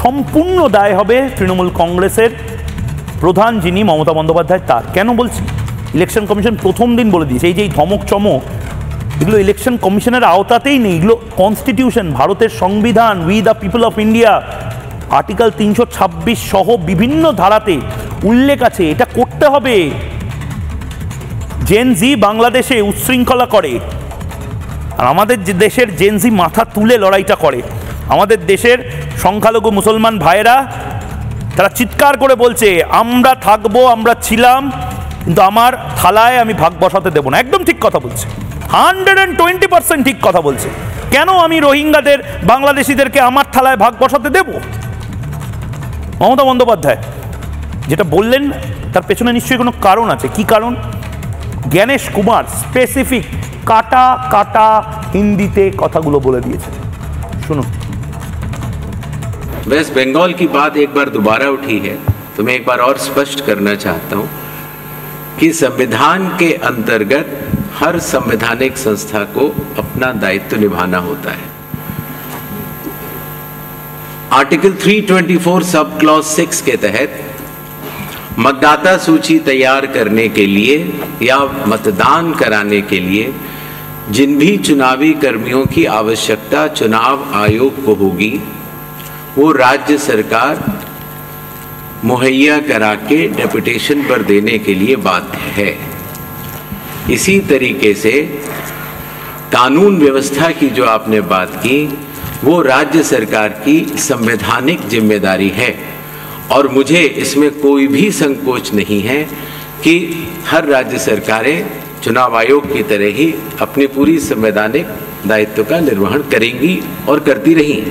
সম্পূর্ণ দায় হবে তৃণমূল কংগ্রেসের প্রধান যিনি মমতা বন্দ্যোপাধ্যায় তার। কেন বলছি? ইলেকশন কমিশন প্রথম দিন বলে দিয়েছে এই যে এই ধমক চমক, এগুলো ইলেকশন কমিশনের আওতাতেই নেই, এগুলো কনস্টিটিউশন, ভারতের সংবিধান, we the people of India, article 326 সহ বিভিন্ন ধারাতে উল্লেখ আছে, এটা করতে হবে। জেনজি বাংলাদেশে উচ্ছৃঙ্খলা করে, আর আমাদের যে দেশের জেনজি মাথা তুলে লড়াইটা করে। আমাদের দেশের সংখ্যালঘু মুসলমান ভাইয়েরা তারা চিৎকার করে বলছে আমরা থাকবো, আমরা ছিলাম, কিন্তু আমার থালায় আমি ভাগ বসাতে দেবো না। একদম ঠিক কথা বলছে, 120% ঠিক কথা বলছে। কেন আমি রোহিঙ্গাদের, বাংলাদেশিদেরকে আমার থালায় ভাগ বসাতে দেব? মমতা বন্দ্যোপাধ্যায় যেটা বললেন তার পেছনে নিশ্চয়ই কোনো কারণ আছে। কি কারণ? জ্ঞানেশ কুমার স্পেসিফিক কাটা কাটা হিন্দিতে কথাগুলো বলে দিয়েছে, শুনুন। वेस्ट बंगाल की बात एक बार दोबारा उठी है तो मैं एक बार और स्पष्ट करना चाहता हूं कि संविधान के अंतर्गत हर संवैधानिक संस्था को अपना दायित्व निभाना होता है। आर्टिकल 324 सब क्लॉज 6 के तहत मतदाता सूची तैयार करने के लिए या मतदान कराने के लिए जिन भी चुनावी कर्मियों की आवश्यकता चुनाव आयोग को होगी वो राज्य सरकार मुहैया करा के डेपुटेशन पर देने के लिए बाध्य है। इसी तरीके से कानून व्यवस्था की जो आपने बात की वो राज्य सरकार की संवैधानिक जिम्मेदारी है और मुझे इसमें कोई भी संकोच नहीं है कि हर राज्य सरकारें चुनाव आयोग की तरह ही अपनी पूरी संवैधानिक दायित्व का निर्वहन करेंगी और करती रही।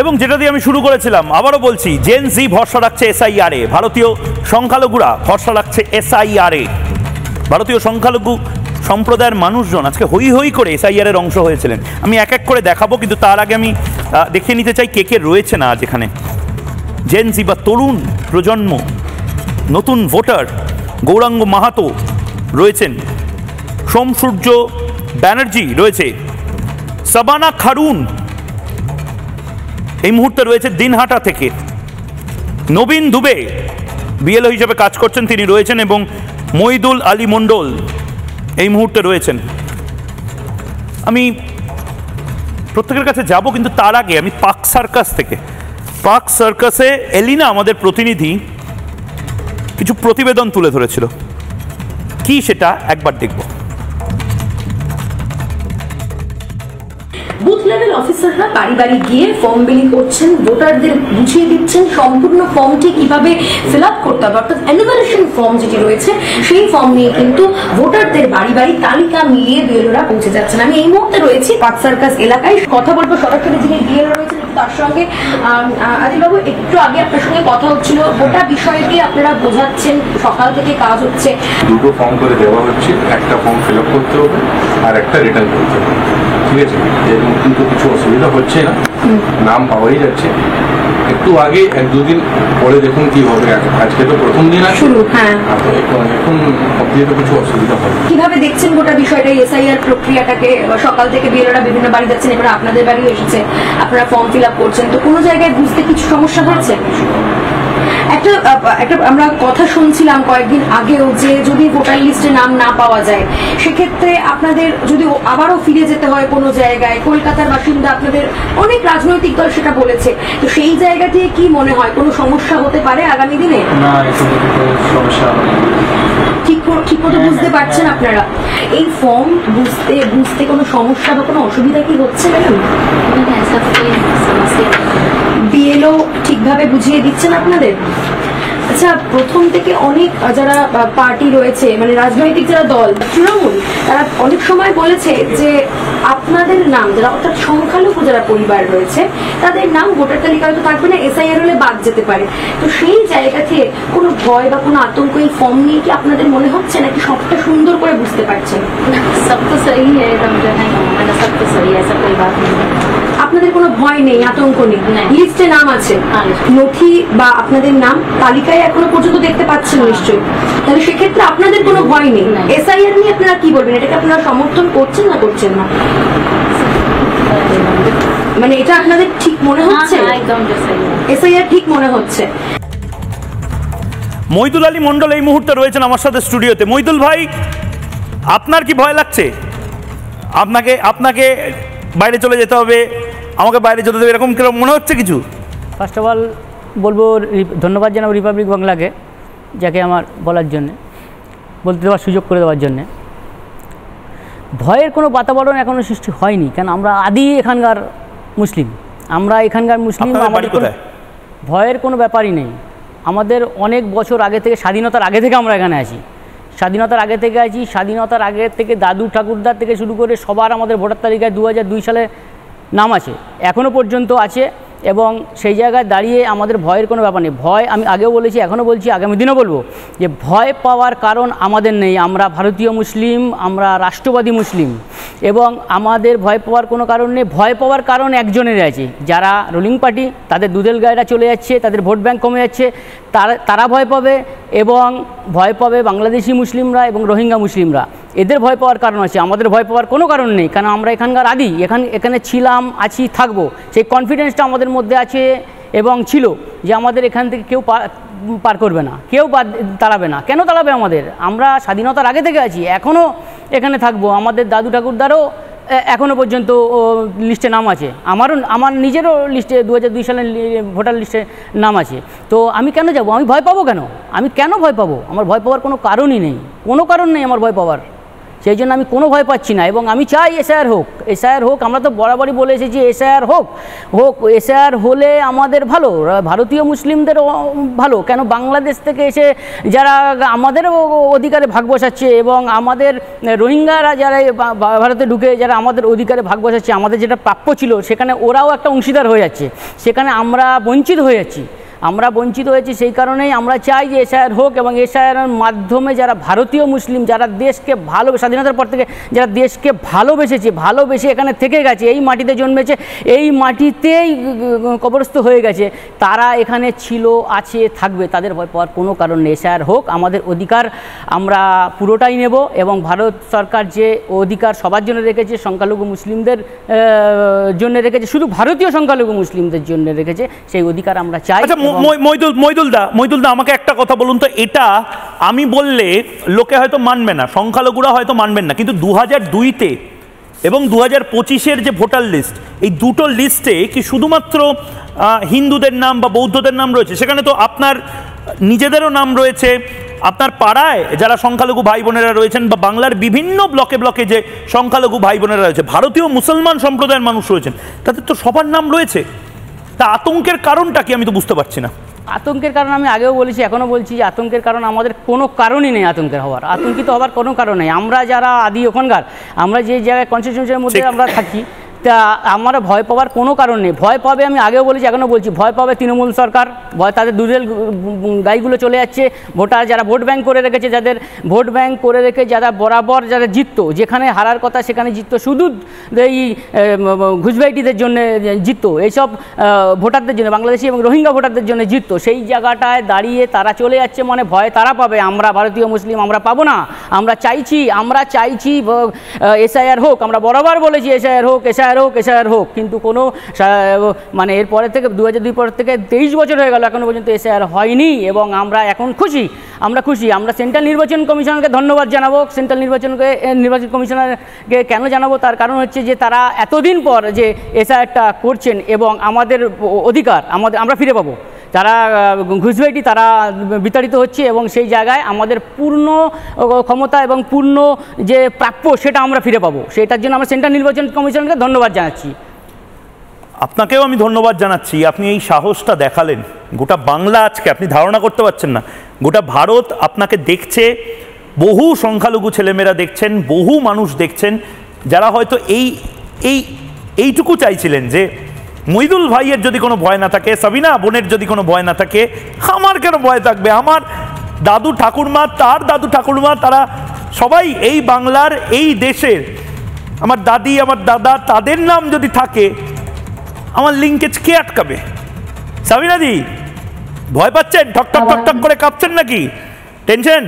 এবং যেটা দিয়ে আমি শুরু করেছিলাম, আবারও বলছি, জেনজি ভরসা রাখছে এসআইআরে, ভারতীয় সংখ্যালঘুরা ভরসা রাখছে এসআইআরে। ভারতীয় সংখ্যালঘু সম্প্রদায়ের মানুষজন আজকে হই হই করে এসআইআরের অংশ হয়েছিলেন। আমি এক এক করে দেখাবো, কিন্তু তার আগে আমি দেখিয়ে নিতে চাই কে কে রয়েছে না আজ এখানে। জেনজি বা তরুণ প্রজন্ম, নতুন ভোটার গৌরাঙ্গ মাহাতো রয়েছেন, সোম সূর্য ব্যানার্জি রয়েছে, সাবানা খারুন এই মুহূর্তে রয়েছে দিনহাটা থেকে, নবীন দুবে বিএলও হিসেবে কাজ করছেন তিনি রয়েছেন, এবং মইদুল আলী মণ্ডল এই মুহূর্তে রয়েছেন। আমি প্রত্যেকের কাছে যাব, কিন্তু তার আগে আমি পার্ক সার্কাস থেকে, পার্ক সার্কাসে এলিনা আমাদের প্রতিনিধি কিছু প্রতিবেদন তুলে ধরেছিল, কি সেটা একবার দেখব। বুথ লেভেল অফিসাররা বাড়ি বাড়ি গিয়ে ফর্ম বিলি করছেন, ভোটারদের বুঝিয়ে দিচ্ছেন সম্পূর্ণ ফর্মটি কিভাবে ফিল আপ করতে হবে, অর্থাৎ এনুমারেশন ফর্ম যেটি রয়েছে সেই ফর্ম নিয়ে কিন্তু ভোটারদের বাড়ি বাড়ি তালিকা মিলিয়ে বিএলওরা পৌঁছে যাচ্ছেন। আমি এই মুহূর্তে রয়েছি পার্ক সার্কাস এলাকায়, কথা বলবো সরাসরি যিনি বিএলও রয়েছেন তার সঙ্গে। আদিবাবু, একটু আগে আপনার সঙ্গে কথা হচ্ছিল, গোটা বিষয়টি আপনারা বোঝাচ্ছেন, সকাল থেকে কাজ হচ্ছে, দুটো ফর্ম করে দেওয়া হচ্ছে, একটা ফর্ম ফিল আপ করতে হবে আর একটা রিটার্ন করতে হবে, ঠিক আছে? এরকম কিন্তু কিছু অসুবিধা হচ্ছে না, নাম পাওয়াই যাচ্ছে। একটু আগে 1-2 দিন পরে দেখুন কি হবে। আজকে তো প্রথম দিন আছে, হ্যাঁ, এখন অব্দি তো কিছু অসুবিধা হবে। কিভাবে দেখছেন গোটা বিষয়টা, এসআইআর প্রক্রিয়াটাকে? সকাল থেকে বিএলওরা বিভিন্ন বাড়ি যাচ্ছেন, এবার আপনাদের বাড়িও এসেছে, আপনারা ফর্ম ফিল আপ করছেন, তো কোনো জায়গায় বুঝতে কিছু সমস্যা হয়েছে? একটা আমরা কথা শুনছিলাম কয়েকদিন আগেও যে যদি ভোটার লিস্টে নাম না পাওয়া যায় সেক্ষেত্রে আপনাদের যদি আবারও ফিরে যেতে হয় কোনো জায়গায়, কলকাতার বাসিন্দা আপনাদের অনেক রাজনৈতিক দল সেটা বলেছে, তো সেই জায়গা থেকে কি মনে হয় কোনো সমস্যা হতে পারে আগামী দিনে? না, সমস্যা ঠিক মতো বুঝতে পারছেন আপনারা? এই ফর্ম বুঝতে কোনো সমস্যা বা কোনো অসুবিধা কি হচ্ছে ম্যাডাম? বিএলও ঠিকভাবে বুঝিয়ে দিচ্ছেন আপনাদের? আচ্ছা, প্রথম থেকে অনেক যারা পার্টি রয়েছে, মানে রাজনৈতিক যারা দল, তৃণমূল, তারা অনেক সময় বলেছে যে আপনাদের নাম যারা, অর্থাৎ সংখ্যালঘু যারা পরিবার রয়েছে তাদের নাম ভোটার তালিকায় হয়তো থাকবে না, এসআইআর হলে বাদ যেতে পারে, তো সেই জায়গা থেকে কোনো ভয় বা কোনো আতঙ্ক এই ফর্ম নিয়ে কি আপনাদের মনে হচ্ছে, নাকি সবটা সুন্দর করে বুঝতে পারছেন? আপনাদের কোনো ভয় নেই, আতঙ্ক নেই? লিস্টে নাম আছে, নথি বা আপনাদের নাম তালিকায় এখনো পর্যন্ত দেখতে পাচ্ছেন নিশ্চয়ই, তাহলে সেক্ষেত্রে আপনাদের কোনো ভয় নেই। এসআইআর নিয়ে আপনারা কি বলবেন, এটাকে আপনারা সমর্থন করছেন না করছেন না? মানে এটা আপনাদের ঠিক মনে হচ্ছে? এসআইআর ঠিক মনে হচ্ছে? মইদুল আলী মন্ডল এই মুহূর্তে রয়েছেন আমার সাথে স্টুডিওতে। মইদুল ভাই, আপনার কি ভয় লাগছে? আপনাকে বাইরে চলে যেতে হবে, আমাকে বাইরে যেতে হবে, এরকম কিরকম মনে হচ্ছে কিছু? ফার্স্ট অফ অল বলবো ধন্যবাদ জানাবো রিপাবলিক বাংলাকে, যাকে আমার বলার জন্যে, বলতে দেওয়ার সুযোগ করে দেওয়ার জন্যে। ভয়ের কোনো বাতাবরণ এখনও সৃষ্টি হয়নি, কারণ আমরা আদি এখানকার মুসলিম, আমাদের ভয়ের কোনো ব্যাপারই নেই। আমাদের অনেক বছর আগে থেকে, স্বাধীনতার আগে থেকে আমরা এখানে আছি, স্বাধীনতার আগে থেকে দাদু ঠাকুরদার থেকে শুরু করে সবার আমাদের ভোটার তালিকায় 2002 সালে নাম আছে, এখনও পর্যন্ত আছে, এবং সেই জায়গায় দাঁড়িয়ে আমাদের ভয়ের কোনো ব্যাপার নেই। ভয় আমি আগেও বলেছি, এখনও বলছি, আগামী দিনও বলবো, যে ভয় পাওয়ার কারণ আমাদের নেই। আমরা ভারতীয় মুসলিম, আমরা রাষ্ট্রবাদী মুসলিম, এবং আমাদের ভয় পাওয়ার কোনো কারণ নেই। ভয় পাওয়ার কারণ একজনের আছে, যারা রুলিং পার্টি, তাদের দুধেল গায়েরা চলে যাচ্ছে, তাদের ভোট ব্যাংক কমে যাচ্ছে, তারা ভয় পাবে, এবং ভয় পাবে বাংলাদেশি মুসলিমরা এবং রোহিঙ্গা মুসলিমরা। এদের ভয় পাওয়ার কারণ আছে, আমাদের ভয় পাওয়ার কোনো কারণ নেই, কারণ আমরা এখানকার আদি, এখানে ছিলাম, আছি, থাকবো। সেই কনফিডেন্সটা আমাদের মধ্যে আছে এবং ছিল, যে আমাদের এখান থেকে কেউ পার করবে না, কেউ তাড়াবে না। কেন তাড়াবে আমাদের? আমরা স্বাধীনতার আগে থেকে আছি, এখনও এখানে থাকবো। আমাদের দাদু ঠাকুরদারও এখনও পর্যন্ত লিস্টে নাম আছে, আমার নিজেরও লিস্টে 2002 সালের ভোটার লিস্টে নাম আছে। তো আমি কেন যাব? আমি ভয় পাবো কেন? আমি কেন ভয় পাবো? আমার ভয় পাওয়ার কোনো কারণই নেই, কোনো কারণ নেই আমার ভয় পাওয়ার। সেই জন্য আমি কোনো ভয় পাচ্ছি না, এবং আমি চাই এসআইআর হোক। আমরা তো বরাবরই বলে এসেছি এসআইআর হোক। এসআইআর হলে আমাদের ভালো, ভারতীয় মুসলিমদের ভালো। কেন বাংলাদেশ থেকে এসে যারা আমাদের অধিকারে ভাগ বসাচ্ছে, এবং আমাদের রোহিঙ্গারা যারা ভারতে ঢুকে যারা আমাদের অধিকারে ভাগ বসাচ্ছে, আমাদের যেটা প্রাপ্য ছিল সেখানে ওরাও একটা অংশীদার হয়ে যাচ্ছে, সেখানে আমরা বঞ্চিত হয়ে যাচ্ছি। সেই কারণেই আমরা চাই যে এসআইআর হোক, এবং এসআইআরের মাধ্যমে যারা ভারতীয় মুসলিম, যারা দেশকে স্বাধীনতার পর থেকে যারা দেশকে ভালোবেসে এখানে থেকে গেছে, এই মাটিতে জন্মেছে, এই মাটিতেই কবরস্থ হয়ে গেছে, তারা এখানে ছিল, আছে, থাকবে, তাদের ভয় পাওয়ার কোনো কারণ নেই। এসআইআর হোক, আমাদের অধিকার আমরা পুরোটাই নেব, এবং ভারত সরকার যে অধিকার সবার জন্য রেখেছে, সংখ্যালঘু মুসলিমদের জন্য রেখেছে, শুধু ভারতীয় সংখ্যালঘু মুসলিমদের জন্য রেখেছে, সেই অধিকার আমরা চাই। মইদুল দা, আমাকে একটা কথা বলুন তো, এটা আমি বললে লোকে হয়তো মানবে না, সংখ্যালঘুরা হয়তো মানবেন না, কিন্তু 2002-তে এবং 2025-এর যে ভোটার লিস্ট, এই দুটো লিস্টে কি শুধুমাত্র হিন্দুদের নাম বা বৌদ্ধদের নাম রয়েছে? সেখানে তো আপনার নিজেদেরও নাম রয়েছে, আপনার পাড়ায় যারা সংখ্যালঘু ভাই বোনেরা রয়েছেন বা বাংলার বিভিন্ন ব্লকে ব্লকে যে সংখ্যালঘু ভাই বোনেরা রয়েছে, ভারতীয় মুসলমান সম্প্রদায়ের মানুষ রয়েছেন, তাদের তো সবার নাম রয়েছে। তা আতঙ্কের কারণটা কি আমি তো বুঝতে পারছি না। আতঙ্কের কারণ আমি আগেও বলেছি, এখনও বলছি যে আতঙ্কের কারণ আমাদের কোনো কারণই নেই আতঙ্কের হওয়ার, আতঙ্কিত হওয়ার কোনো কারণ নেই। আমরা যারা আদি ওখানকার, আমরা যে জায়গায় কনস্টিটিউশনের মধ্যে আমরা থাকি, তা আমরা ভয় পাওয়ার কোনো কারণ নেই। ভয় পাবে, আমি আগেও বলেছি এখনও বলছি, ভয় পাবে তৃণমূল সরকার, ভয় তাদের দুধের গাইগুলো চলে যাচ্ছে। ভোটার যারা ভোট ব্যাঙ্ক করে রেখেছে, যাদের ভোট ব্যাঙ্ক করে রেখে যারা বরাবর যারা জিততো, যেখানে হারার কথা সেখানে জিততো, শুধু এই ঘুষবাইটিদের জন্য জিততো, এইসব ভোটারদের জন্য, বাংলাদেশি এবং রোহিঙ্গা ভোটারদের জন্য জিততো, সেই জায়গাটায় দাঁড়িয়ে তারা চলে যাচ্ছে, মানে ভয় তারা পাবে। আমরা ভারতীয় মুসলিম আমরা পাবো না। আমরা চাইছি এসআইআর হোক, আমরা বরাবর বলেছি এসআইআর হোক, এসআইআর হোক, কিন্তু কোনো মানে এরপরে থেকে 2002 পর থেকে 23 বছর হয়ে গেল, এখনও পর্যন্ত এসআইআর হয়নি। এবং আমরা এখন খুশি, আমরা সেন্ট্রাল নির্বাচন কমিশনকে ধন্যবাদ জানাবো। সেন্ট্রাল নির্বাচন কমিশনারকে কেন জানাবো, তার কারণ হচ্ছে যে তারা এতদিন পর যে এসআইআরটা করছেন এবং আমাদের অধিকার আমরা ফিরে পাবো। যারা ঘুষবাইটি তারা বিতাড়িত হচ্ছে এবং সেই জায়গায় আমাদের পূর্ণ ক্ষমতা এবং পূর্ণ যে প্রাপ্য সেটা আমরা ফিরে পাবো। সেটার জন্য আমরা সেন্ট্রাল নির্বাচন কমিশনকে ধন্যবাদ জানাচ্ছি। আপনাকেও আমি ধন্যবাদ জানাচ্ছি, আপনি এই সাহসটা দেখালেন। গোটা বাংলা আজকে, আপনি ধারণা করতে পারছেন না, গোটা ভারত আপনাকে দেখছে, বহু সংখ্যালঘু ছেলেমেয়েরা দেখছেন, বহু মানুষ দেখছেন, যারা হয়তো এইটুকু চাইছিলেন যে মইদুল ভাইয়ের যদি কোনো ভয় না থাকে, সাবিনা বোনের যদি কোনো ভয় না থাকে, আমার কেন ভয় থাকবে? আমার দাদু ঠাকুরমা, তার দাদু ঠাকুরমা, তারা সবাই এই বাংলার, এই দেশের, আমার দাদি, আমার দাদা, তাদের নাম যদি থাকে, আমার লিঙ্কেজ কে আটকাবে? সাবিনাদি ভয় পাচ্ছেন? ঠক ঠক ঠক ঠক করে কাঁপছেন নাকি? টেনশন?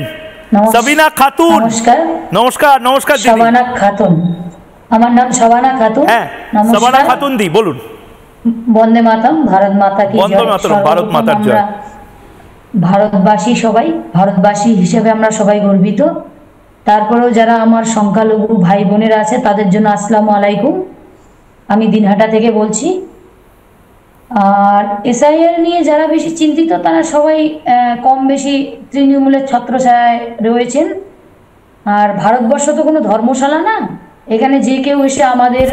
সাবিনা খাতুন, নমস্কার। নমস্কার শাবানা খাতুন, আমার নাম শাবানা খাতুন। হ্যাঁ, শাবানা খাতুন দি বলুন। বন্দে মাতরম, ভারত মাতা কি জয়। ভারত মাতার জয়। ভারতবাসী সবাই, ভারতবাসী হিসেবে আমরা সবাই গর্বিত। তারপরেও যারা আমার সংখ্যালঘু ভাই বোনেরা আছে তাদের জন্য আসসালামু আলাইকুম। আমি দিনহাটা থেকে বলছি। আর এসআইআর নিয়ে যারা বেশি চিন্তিত তারা সবাই কম বেশি তৃণমূলের ছত্রছায়ায় রয়েছেন। আর ভারতবর্ষ তো কোনো ধর্মশালা না, এখানে যে কেউ এসে আমাদের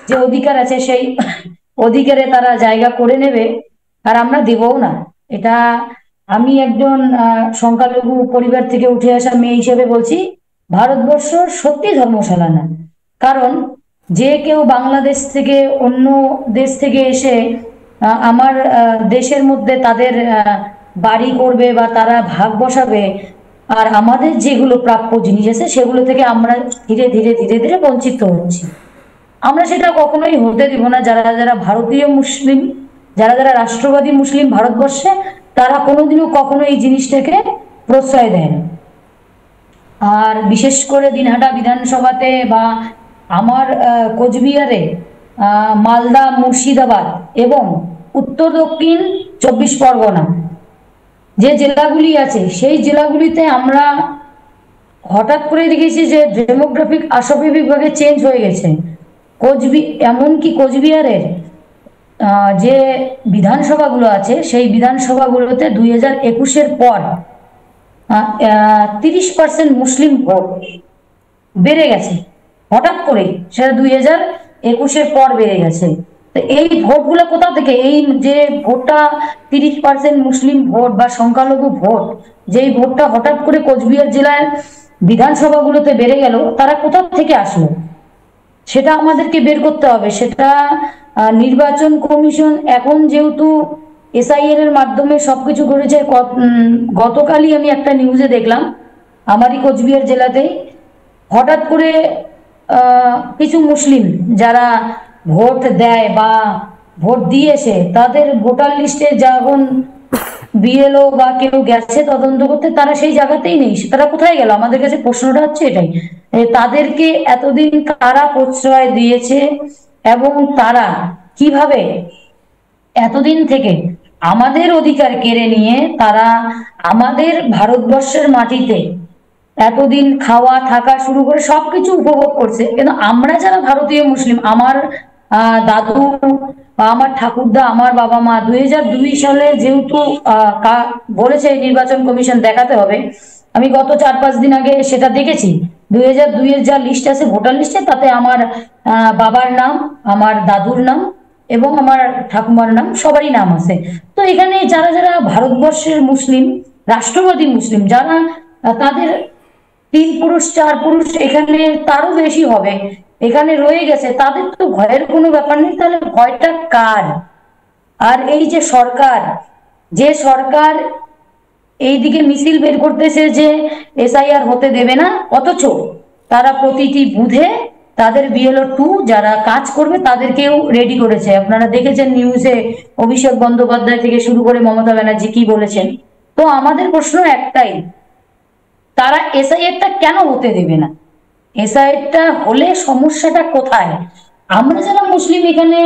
যে অধিকার আছে সেই অধিকারে তারা জায়গা করে নেবে, আর আমরা দেবও না। এটা আমি একজন সংখ্যালঘু পরিবার থেকে উঠে আসা মেয়ে হিসেবে বলছি, ভারতবর্ষ সত্যি ধর্মশালা না। কারণ যে কেউ বাংলাদেশ থেকে, অন্য দেশ থেকে এসে আমার দেশের মধ্যে তাদের বাড়ি করবে বা তারা ভাগ বসাবে, আর আমাদের যেগুলো প্রাপ্য জিনিস আছে সেগুলো থেকে আমরা ধীরে ধীরে ধীরে ধীরে বঞ্চিত হচ্ছি। আমরা সেটা কখনোই হতে দিব না। যারা যারা ভারতীয় মুসলিম, যারা যারা রাষ্ট্রবাদী মুসলিম ভারতবর্ষে, তারা কোনোদিনও কখনো এই জিনিসটাকে প্রশ্রয় দেয় না। আর বিশেষ করে দিনহাটা বিধানসভাতে বা আমার কোচবিহারে, মালদা, মুর্শিদাবাদ এবং উত্তর দক্ষিণ 24 পরগনা যে জেলাগুলি আছে, সেই জেলাগুলিতে আমরা হঠাৎ করে দেখেছি যে ডেমোগ্রাফিক আশাব্যবিকভাবে চেঞ্জ হয়ে গেছে। এমনকি কোচবিহারের যে বিধানসভাগুলো আছে সেই বিধানসভাগুলোতে 2021-এর পর 30% মুসলিম ভোট বেড়ে গেছে হঠাৎ করে, সেটা 2021-এর পর বেড়ে গেছে। তো এই ভোটগুলো কোথা থেকে? এই যে ভোটটা 30% মুসলিম ভোট বা সংখ্যালঘু ভোট, যেই ভোটটা হঠাৎ করে কোচবিহার জেলার বিধানসভাগুলোতে বেড়ে গেল, তারা কোথা থেকে আসলো সেটা আমাদেরকে বের করতে হবে। সেটা নির্বাচন কমিশন এখন যেহেতু এসআইআর এর মাধ্যমে সবকিছু করেছে। গতকালই আমি একটা নিউজে দেখলাম, আমারই কোচবিহার জেলাতেই হঠাৎ করে কিছু মুসলিম যারা ভোট দেয় বা ভোট দিয়েছে, তাদের ভোটার লিস্টে যখন বিএলও বা কেউ গেছে তদন্ত করতে, তারা সেই জায়গাতেই নেই। তারা কোথায় গেল? আমাদের কাছে প্রশ্নটা হচ্ছে এটাই, তাদেরকে এতদিন কারা প্রশ্রয় দিয়েছে এবং তারা কিভাবে এতদিন থেকে আমাদের অধিকার কেড়ে নিয়ে তারা আমাদের ভারতবর্ষের মাটিতে এতদিন খাওয়া থাকা শুরু করে সবকিছু উপভোগ করছে। কিন্তু আমরা যারা ভারতীয় মুসলিম, আমার দাদু বা আমার ঠাকুরদা, আমার বাবা মা 2002 সালে যেহেতু বলেছে নির্বাচন কমিশন দেখাতে হবে, আমি গত 4-5 দিন আগে সেটা দেখেছি। 2002 এর যা লিস্ট আছে ভোটার লিস্টে, তাতে আমার বাবার নাম, আমার দাদুর নাম এবং আমার ঠাকুমার নাম, সবারই নাম আছে। তো এখানে যারা যারা ভারতবর্ষের মুসলিম, রাষ্ট্রবাদী মুসলিম, যারা তাদের 3 পুরুষ 4 পুরুষ এখানে তারও বেশি হবে এখানে রয়ে গেছে, তাদের তো ভয়ের কোনো ব্যাপার নেই। তাহলে ভয়টা কার? আর এই যে সরকার এইদিকে মিছিল বের করতেছে যে SIR হতে দেবে না, অথচ তারা প্রতিটি বুথে তাদের BLO 2 যারা কাজ করবে তাদেরকেও রেডি করেছে। আপনারা দেখেছেন নিউজে অভিষেক বন্দ্যোপাধ্যায় থেকে শুরু করে মমতা ব্যানার্জি কি বলেছেন। তো আমাদের প্রশ্ন একটাই, তারা SIR-টা কেন হতে দেবে না? SIR-টা হলে সমস্যাটা কোথায়? আমরা যারা মুসলিম এখানে,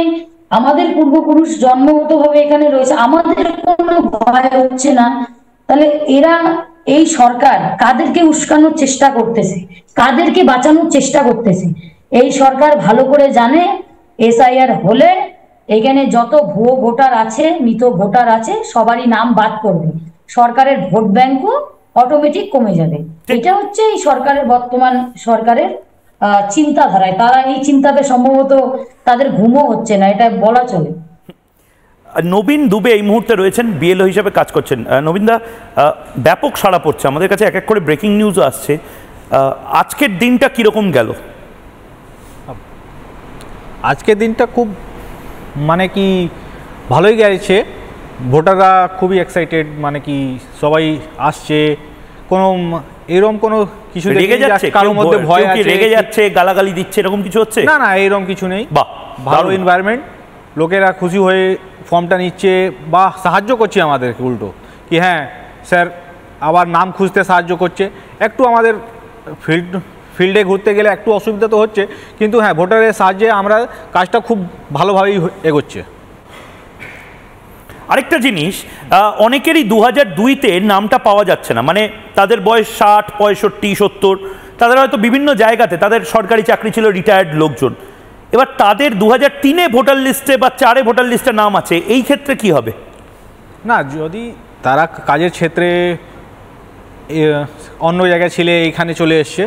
আমাদের পূর্বপুরুষ জন্মগতভাবে এখানে রয়েছে, আমাদের কোনো ভয় হচ্ছে না, তাহলে এরা, এই সরকার কাদেরকে উস্কানোর চেষ্টা করতেছে, কাদেরকে বাঁচানোর চেষ্টা করতেছে? এই সরকার ভালো করে জানে SIR হলে এখানে যত ভুয়ো ভোটার আছে, মৃত ভোটার আছে, সবারই নাম বাদ করবে, সরকারের ভোট ব্যাংকও অটোমেটিক কমে যাবে। এটা হচ্ছে এই সরকারের, বর্তমান সরকারের চিন্তাধারায়। তারা এই চিন্তাতে সম্ভবত তাদের ঘুমও হচ্ছে না, এটা বলা চলে। নবীন দুবে এই মুহূর্তে রয়েছেন, BLO হিসেবে কাজ করছেন। নবীনদা, ব্যাপক সাড়া পড়ছে, আমাদের কাছে এক এক করে ব্রেকিং নিউজও আসছে। আজকের দিনটা কিরকম গেল? আজকের দিনটা খুব মানে কি ভালোই গেছে। ভোটাররা খুবই এক্সাইটেড, মানে কি সবাই আসছে, কোনো এরকম কোনো কিছু রেগে যাচ্ছে, কারোর মধ্যে ভয় আছে, রেগে যাচ্ছে, গালাগালি দিচ্ছে, এরকম কিছু হচ্ছে না? না, এরকম কিছু নেই। বাহ, ভালো এনভায়রনমেন্ট, লোকেরা খুশি হয়ে ফর্মটা নিচ্ছে বা সাহায্য করছে আমাদেরকে উল্টো, কি হ্যাঁ স্যার আবার নাম খুঁজতে সাহায্য করছে। একটু আমাদের ফিল্ডে ঘুরতে গেলে একটু অসুবিধা তো হচ্ছে, কিন্তু হ্যাঁ ভোটারের সাহায্যে আমরা কাজটা খুব ভালোভাবেই এগোচ্ছে। আরেকটা জিনিস, অনেকেরই 2002-তে নামটা পাওয়া যাচ্ছে না, মানে তাদের বয়স 60, 65, 70, তাদের হয়তো বিভিন্ন জায়গাতে তাদের সরকারি চাকরি ছিল, রিটায়ার্ড লোকজন। এবার তাদের 2003-এ ভোটার লিস্টে বা 4-এ ভোটার লিস্টে নাম আছে, এই ক্ষেত্রে কি হবে? না, যদি তারা কাজের ক্ষেত্রে অন্য জায়গায় ছিল, এইখানে চলে এসছে,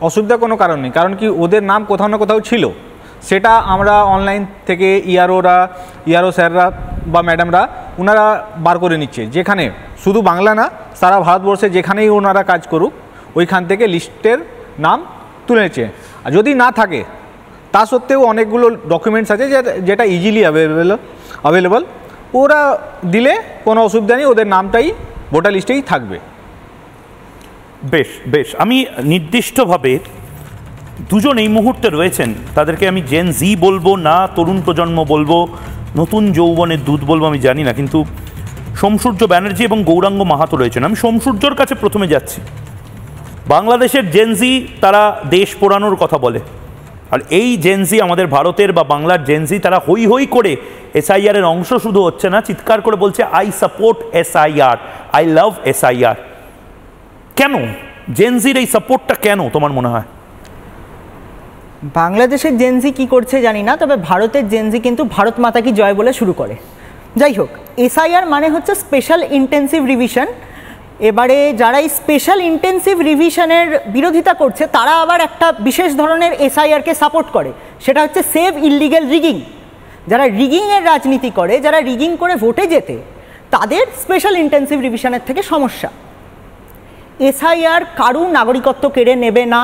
অসুবিধা কোনো কারণ নেই। কারণ কি ওদের নাম কোথাও না কোথাও ছিল, সেটা আমরা অনলাইন থেকে ইআরও স্যাররা বা ম্যাডামরা ওনারা বার করে নিচ্ছে। যেখানে শুধু বাংলা না, সারা ভারতবর্ষে যেখানেই ওনারা কাজ করুক, ওইখান থেকে লিস্টের নাম তুলে নিচ্ছে। আর যদি না থাকে, তা সত্ত্বেও অনেকগুলো ডকুমেন্টস আছে যেটা ইজিলি অ্যাভেলেবল, ওরা দিলে কোনো অসুবিধা নেই, ওদের নামটাই ভোটার লিস্টেই থাকবে। বেশ বেশ, আমি নির্দিষ্টভাবে দুজন এই মুহূর্তে রয়েছেন, তাদেরকে আমি জেন জি বলবো না তরুণ প্রজন্ম বলবো, নতুন যৌবনের দুধ বলবো আমি জানি না, কিন্তু সোমসূর্য ব্যানার্জি এবং গৌরাঙ্গ মাহাতো রয়েছেন। আমি সোমসূর্যর কাছে প্রথমে যাচ্ছি। বাংলাদেশের জেন জি তারা দেশ পোড়ানোর কথা বলে, আর এই জেন জি, আমাদের ভারতের বা বাংলার জেন জি, তারা হই হই করে SIR-এর অংশ শুধু হচ্ছে না, চিৎকার করে বলছে I support SIR, I love SIR। কেন জেন জির এই সাপোর্টটা, কেন তোমার মনে হয়? বাংলাদেশের জেনজি কি করছে জানি না, তবে ভারতের জেনজি কিন্তু ভারত মাতা কি জয় বলে শুরু করে। যাই হোক, SIR মানে হচ্ছে স্পেশাল ইন্টেন্সিভ রিভিশন। এবারে যারা এই স্পেশাল ইন্টেন্সিভ রিভিশনের বিরোধিতা করছে, তারা আবার একটা বিশেষ ধরনের SIR-কে সাপোর্ট করে, সেটা হচ্ছে সেভ ইললিগ্যাল রিগিং। যারা রিগিংয়ের রাজনীতি করে, যারা রিগিং করে ভোটে যেতে, তাদের স্পেশাল ইন্টেন্সিভ রিভিশনের থেকে সমস্যা। SIR কারু নাগরিকত্ব কেড়ে নেবে না।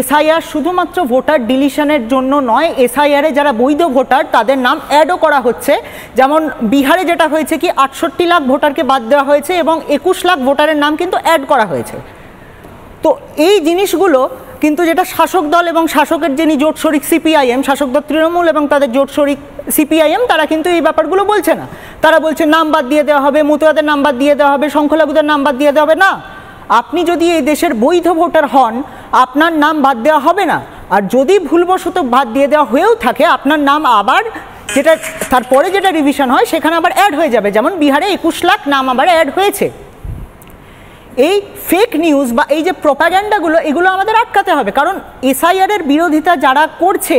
SIR শুধুমাত্র ভোটার ডিলিশনের জন্য নয়, SIR-এ যারা বৈধ ভোটার তাদের নাম অ্যাডও করা হচ্ছে। যেমন বিহারে যেটা হয়েছে কি 68 লাখ ভোটারকে বাদ দেওয়া হয়েছে এবং 21 লাখ ভোটারের নাম কিন্তু অ্যাড করা হয়েছে। তো এই জিনিসগুলো কিন্তু যেটা শাসক দল এবং শাসকের যিনি জোট শরিক CPIM, শাসক দল তৃণমূল এবং তাদের জোট শরিক CPIM, তারা কিন্তু এই ব্যাপারগুলো বলছে না। তারা বলছে নাম বাদ দিয়ে দেওয়া হবে, মতুয়াদের নাম বাদ দিয়ে দেওয়া হবে, সংখ্যালঘুদের নাম বাদ দিয়ে দেওয়া হবে। না, আপনি যদি এই দেশের বৈধ ভোটার হন, আপনার নাম বাদ দেওয়া হবে না। আর যদি ভুলবশত বাদ দিয়ে দেওয়া হয়েও থাকে, আপনার নাম আবার যেটা তারপরে যেটা রিভিশন হয় সেখানে আবার অ্যাড হয়ে যাবে। যেমন বিহারে 21 লাখ নাম আবার অ্যাড হয়েছে। এই ফেক নিউজ বা এই যে প্রোপাগ্যান্ডাগুলো, এগুলো আমাদের আটকাতে হবে। কারণ SIR-এর বিরোধিতা যারা করছে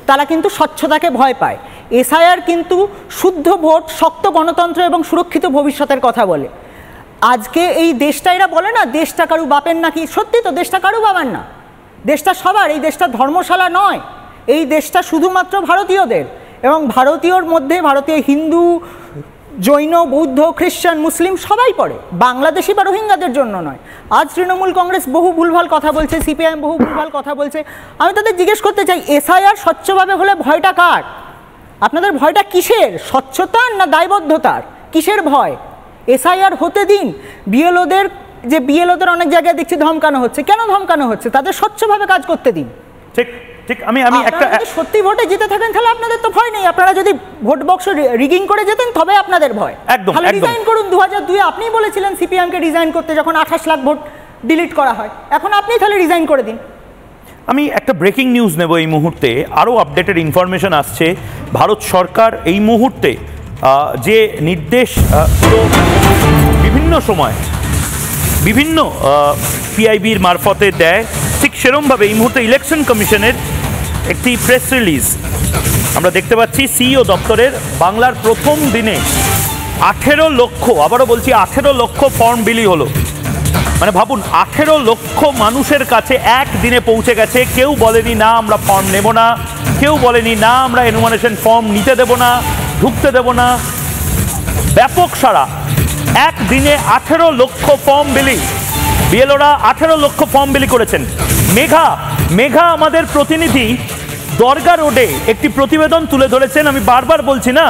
তারা কিন্তু স্বচ্ছতাকে ভয় পায়। এসআইআর কিন্তু শুদ্ধ ভোট, শক্ত গণতন্ত্র এবং সুরক্ষিত ভবিষ্যতের কথা বলে। আজকে এই দেশটা, এরা বলে না দেশটা কারু বাপের নাকি, সত্যি তো দেশটা কারু বাবার না, দেশটা সবার। এই দেশটা ধর্মশালা নয়, এই দেশটা শুধুমাত্র ভারতীয়দের, এবং ভারতীয়র মধ্যে ভারতীয় হিন্দু, জৈন, বৌদ্ধ, খ্রিস্টান, মুসলিম সবাই পড়ে, বাংলাদেশি বা রোহিঙ্গাদের জন্য নয়। আজ তৃণমূল কংগ্রেস বহু ভুলভাল কথা বলছে, সিপিআইএম বহু ভুলভাল কথা বলছে। আমি তাদের জিজ্ঞেস করতে চাই, এসআইআর স্বচ্ছভাবে হলে ভয়টা কার? আপনাদের ভয়টা কিসের? স্বচ্ছতার না দায়বদ্ধতার? কিসের ভয়? এসআইআর হতে দিন। বিএলওদের অনেক জায়গায় দেখছি ধমকানো হচ্ছে। কেন ধমকানো হচ্ছে? তাদের স্বচ্ছভাবে কাজ করতে দিন। ঠিক ঠিক। আমি একটা সত্যি ভোটে জিতে থাকেন তাহলে আপনাদের তো ভয় নেই। আপনারা যদি ভোট বক্স রিগিং করে যেতেন তবে আপনাদের ভয়। একদম তাহলে রিজাইন করুন। 2002 আপনি বলেছিলেন সিপিএমকে রিজাইন করতে, যখন 28 লাখ ভোট ডিলিট করা হয়। এখন আপনি তাহলে রিজাইন করে দিন। আমি একটা ব্রেকিং নিউজ নেব এই মুহূর্তে। আরও আপডেটেড ইনফরমেশন আসছে। ভারত সরকার এই মুহূর্তে যে নির্দেশ বিভিন্ন সময় বিভিন্ন পিআইবির মারফতে দেয়, ঠিক সেরমভাবে এই মুহূর্তে ইলেকশন কমিশনের একটি প্রেস রিলিজ আমরা দেখতে পাচ্ছি। সিইও দপ্তরের বাংলার প্রথম দিনে 18 লক্ষ, আবারও বলছি 18 লক্ষ ফর্ম বিলি হলো। মানে ভাবুন, 18 লক্ষ মানুষের কাছে একদিনে পৌঁছে গেছে। কেউ বলেনি না আমরা ফর্ম নেব না, কেউ বলেনি না আমরা এনুমারেশন ফর্ম নিতে দেব না, ঢুকতে দেব না। ব্যাপক সারা, একদিনে 18 লক্ষ ফর্ম বিলি। বিএলওরা 18 লক্ষ ফর্ম বিলি করেছেন। মেঘা আমাদের প্রতিনিধি দরগা রোডে একটি প্রতিবেদন তুলে ধরেছেন। আমি বারবার বলছি না,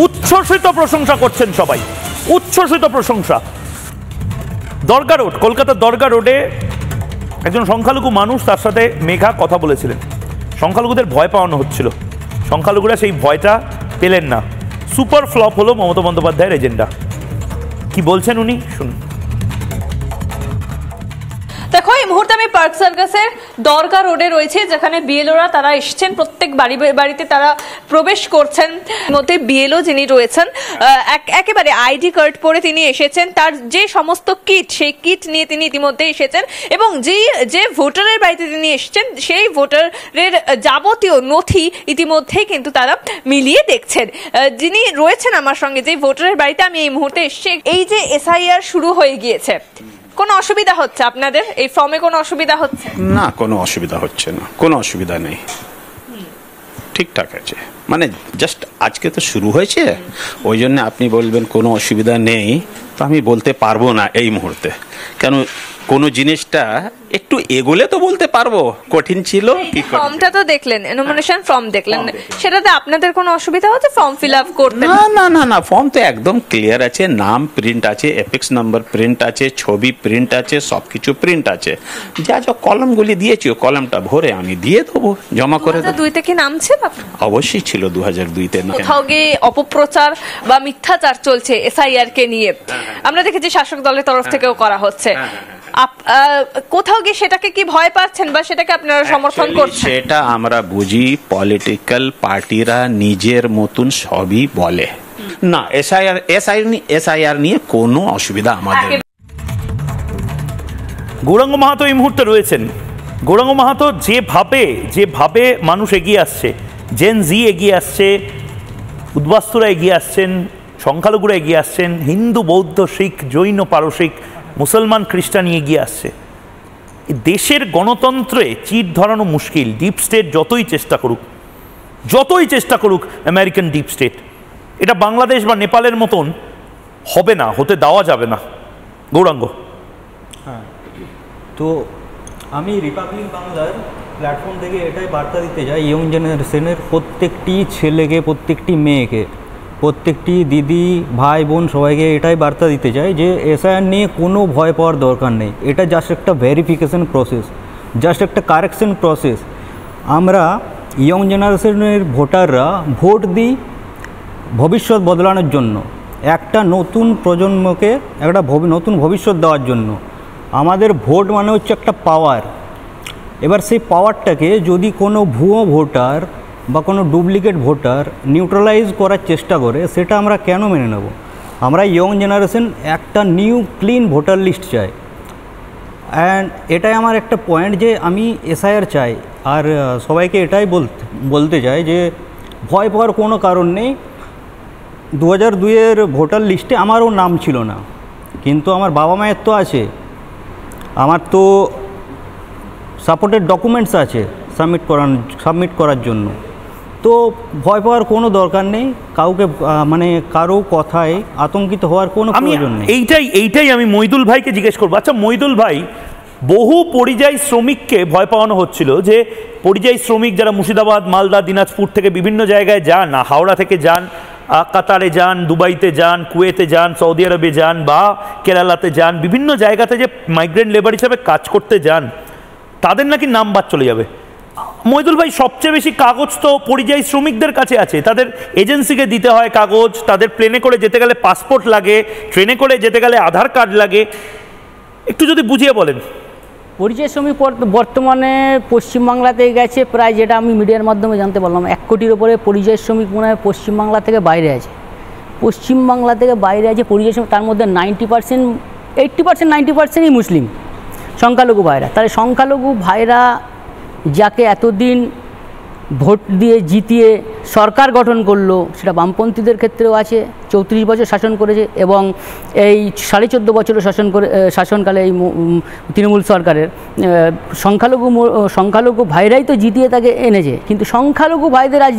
উচ্ছ্বসিত প্রশংসা করছেন সবাই, উচ্ছ্বসিত প্রশংসা। দরগা রোড, কলকাতার দরগা রোডে একজন সংখ্যালঘু মানুষ, তার সাথে মেঘা কথা বলেছিলেন। সংখ্যালঘুদের ভয় পাওয়ানো হচ্ছিল, সংখ্যালঘুরা সেই ভয়টা পেলেন না। সুপার ফ্লপ হলো মমতা বন্দ্যোপাধ্যায়ের এজেন্ডা। কি বলছেন উনি, শুনুন। দেখো, এই মুহূর্তে আমি পার্ক সার্কাসের দরগা রোডে রয়েছে, যেখানে বিএলওরা তারা এসছেন, প্রত্যেক বাড়িতে তারা প্রবেশ করছেন। মধ্যে বিএলও যিনি রয়েছেন একেবারে আইডি কার্ড পরে তিনি এসেছেন, তার যে সমস্ত কিট, সেই কিট নিয়ে তিনি ইতিমধ্যে এসেছেন, এবং যে ভোটারের বাড়িতে তিনি এসেছেন সেই ভোটারের যাবতীয় নথি ইতিমধ্যেই কিন্তু তারা মিলিয়ে দেখছেন। যিনি রয়েছেন আমার সঙ্গে, যে ভোটারের বাড়িতে আমি এই মুহূর্তে এসেছি, এই যে এসআইআর শুরু হয়ে গিয়েছে, কোনো অসুবিধা হচ্ছে আপনাদের এই ফর্মে? কোনো অসুবিধা হচ্ছে না? কোনো অসুবিধা হচ্ছে না, কোনো অসুবিধা নেই, ঠিকঠাক আছে। মানে জাস্ট আজকে তো শুরু হয়েছে, ওই জন্য আপনি বলবেন কোনো অসুবিধা নেই, তো আমি বলতে পারবো না এই মুহূর্তে। কেন, কোনো জিনিসটা একটু এগোলে তো বলতে পারবো, কঠিন ছিল। ফর্মটা তো দেখলেন, নমিনেশন ফর্ম দেখলেন, সেটাতে আপনাদের কোনো অসুবিধা হচ্ছে ফর্ম ফিল আপ করতে? না না না না, ফর্ম তো একদম ক্লিয়ার আছে, নাম প্রিন্ট আছে, এপিক্স নাম্বার প্রিন্ট আছে, ছবি প্রিন্ট আছে, সবকিছু প্রিন্ট আছে। যা যা কলমগুলি দিয়েছি, কলমটা ভরে আমি দিয়ে দেবো, জমা করে দেবো। 2002 থেকে নাম ছিল? অবশ্যই ছিল 2002-তে। কোথাও গিয়ে অপপ্রচার বা মিথ্যাচার চলছে এসআইআর কে নিয়ে, আমরা দেখেছি শাসক দলের তরফ থেকেও করা হচ্ছে। কোথাও গিয়ে সেটাকে কি ভয় পাচ্ছেন বা সেটাকে আপনারা সমর্থন করছেন? সেটা আমরা বুঝি, পলিটিক্যাল পার্টিরা নিজের মতন সবই বলে না। এসআইআর নিয়ে কোনো অসুবিধা আমাদের। গৌরাঙ্গ মাহাতো এই মুহূর্তে রয়েছেন। গৌরাঙ্গ মাহাতো, যেভাবে মানুষ এগিয়ে আসছে, জেন জি এগিয়ে আসছে, উদ্বাস্তুরা এগিয়ে আসছেন, সংখ্যালঘুরা এগিয়ে আসছেন, হিন্দু, বৌদ্ধ, শিখ, জৈন, পারসিক, মুসলমান, খ্রিস্টান এগিয়ে আসছে। দেশের গণতন্ত্রে চিট ধরানো মুশকিল। ডিপ স্টেট যতই চেষ্টা করুক আমেরিকান ডিপ স্টেট, এটা বাংলাদেশ বা নেপালের মতন হবে না, হতে দেওয়া যাবে না। গৌরাঙ্গ। হ্যাঁ, তো আমি রিপাবলিক বাংলার প্ল্যাটফর্ম থেকে এটাই বার্তা দিতে চাই ইয়ং জেনারেশনের প্রত্যেকটি ছেলেকে, প্রত্যেকটি মেয়েকে, প্রত্যেকটি দিদি, ভাই, বোন সবাইকে এটাই বার্তা দিতে চাই যে এসআইআর নিয়ে কোনো ভয় পাওয়ার দরকার নেই। এটা জাস্ট একটা ভেরিফিকেশন প্রসেস, জাস্ট একটা কারেকশন প্রসেস। আমরা ইয়ং জেনারেশনের ভোটাররা ভোট দিই ভবিষ্যৎ বদলানোর জন্য, একটা নতুন প্রজন্মকে একটা নতুন ভবিষ্যৎ দেওয়ার জন্য। আমাদের ভোট মানে হচ্ছে একটা পাওয়ার। এবার সেই পাওয়ারটাকে যদি কোনো ভুয়ো ভোটার বা কোনো ডুপ্লিকেট ভোটার নিউট্রালাইজ করার চেষ্টা করে, সেটা আমরা কেন মেনে নেব? আমরা ইয়ং জেনারেশন একটা নিউ ক্লিন ভোটার লিস্ট চাই। অ্যান্ড এটাই আমার একটা পয়েন্ট যে আমি এসআইআর চাই, আর সবাইকে এটাই বলতে চাই যে ভয় পাওয়ার কোনো কারণ নেই। 2002-এর ভোটার লিস্টে আমারও নাম ছিল না, কিন্তু আমার বাবা মায়ের তো আছে, আমার তো সাপোর্টেড ডকুমেন্টস আছে সাবমিট করার জন্য। তো ভয় পাওয়ার কোনো দরকার নেই, কাউকে মানে কারো কথায় আতঙ্কিত হওয়ার কোনো প্রয়োজন নেই। এইটাই আমি মইদুল ভাইকে জিজ্ঞেস করবো। আচ্ছা মইদুল ভাই, বহু পরিযায়ী শ্রমিককে ভয় পাওয়ানো হচ্ছিল যে পরিযায়ী শ্রমিক যারা মুর্শিদাবাদ, মালদা, দিনাজপুর থেকে বিভিন্ন জায়গায় যান, হাওড়া থেকে যান, কাতারে যান, দুবাইতে যান, কুয়েতে যান, সৌদি আরবে যান বা কেরালাতে যান, বিভিন্ন জায়গাতে যে মাইগ্রেন্ট লেবার হিসাবে কাজ করতে যান, তাদের নাকি নাম বাদ চলে যাবে। মইদুল ভাই, সবচেয়ে বেশি কাগজ তো পরিযায়ী শ্রমিকদের কাছে আছে, তাদের এজেন্সিকে দিতে হয় কাগজ, তাদের প্লেনে করে যেতে গেলে পাসপোর্ট লাগে, ট্রেনে করে যেতে গেলে আধার কার্ড লাগে, একটু যদি বুঝিয়ে বলেন। পরিযায়ী শ্রমিক বর্তমানে পশ্চিমবাংলাতে গেছে প্রায়, যেটা আমি মিডিয়ার মাধ্যমে জানতে পারলাম, 1 কোটির ওপরে পরিযায়ী শ্রমিক মনে হয় পশ্চিমবাংলা থেকে বাইরে আছে। পশ্চিমবাংলা থেকে বাইরে আছে পরিযায়ী শ্রমিক, তার মধ্যে 90%, 80%, 90%ই মুসলিম সংখ্যালঘু ভাইরা। তাহলে সংখ্যালঘু ভাইরা যাকে এতদিন ভোট দিয়ে জিতিয়ে সরকার গঠন করলো, সেটা বামপন্থীদের ক্ষেত্রেও আছে, 34 বছর শাসন করেছে এবং এই 14.5 বছরের শাসনকালে এই তৃণমূল সরকারের সংখ্যালঘু ভাইরাই তো জিতিয়ে তাকে এনেছে। কিন্তু সংখ্যালঘু ভাইদের আজ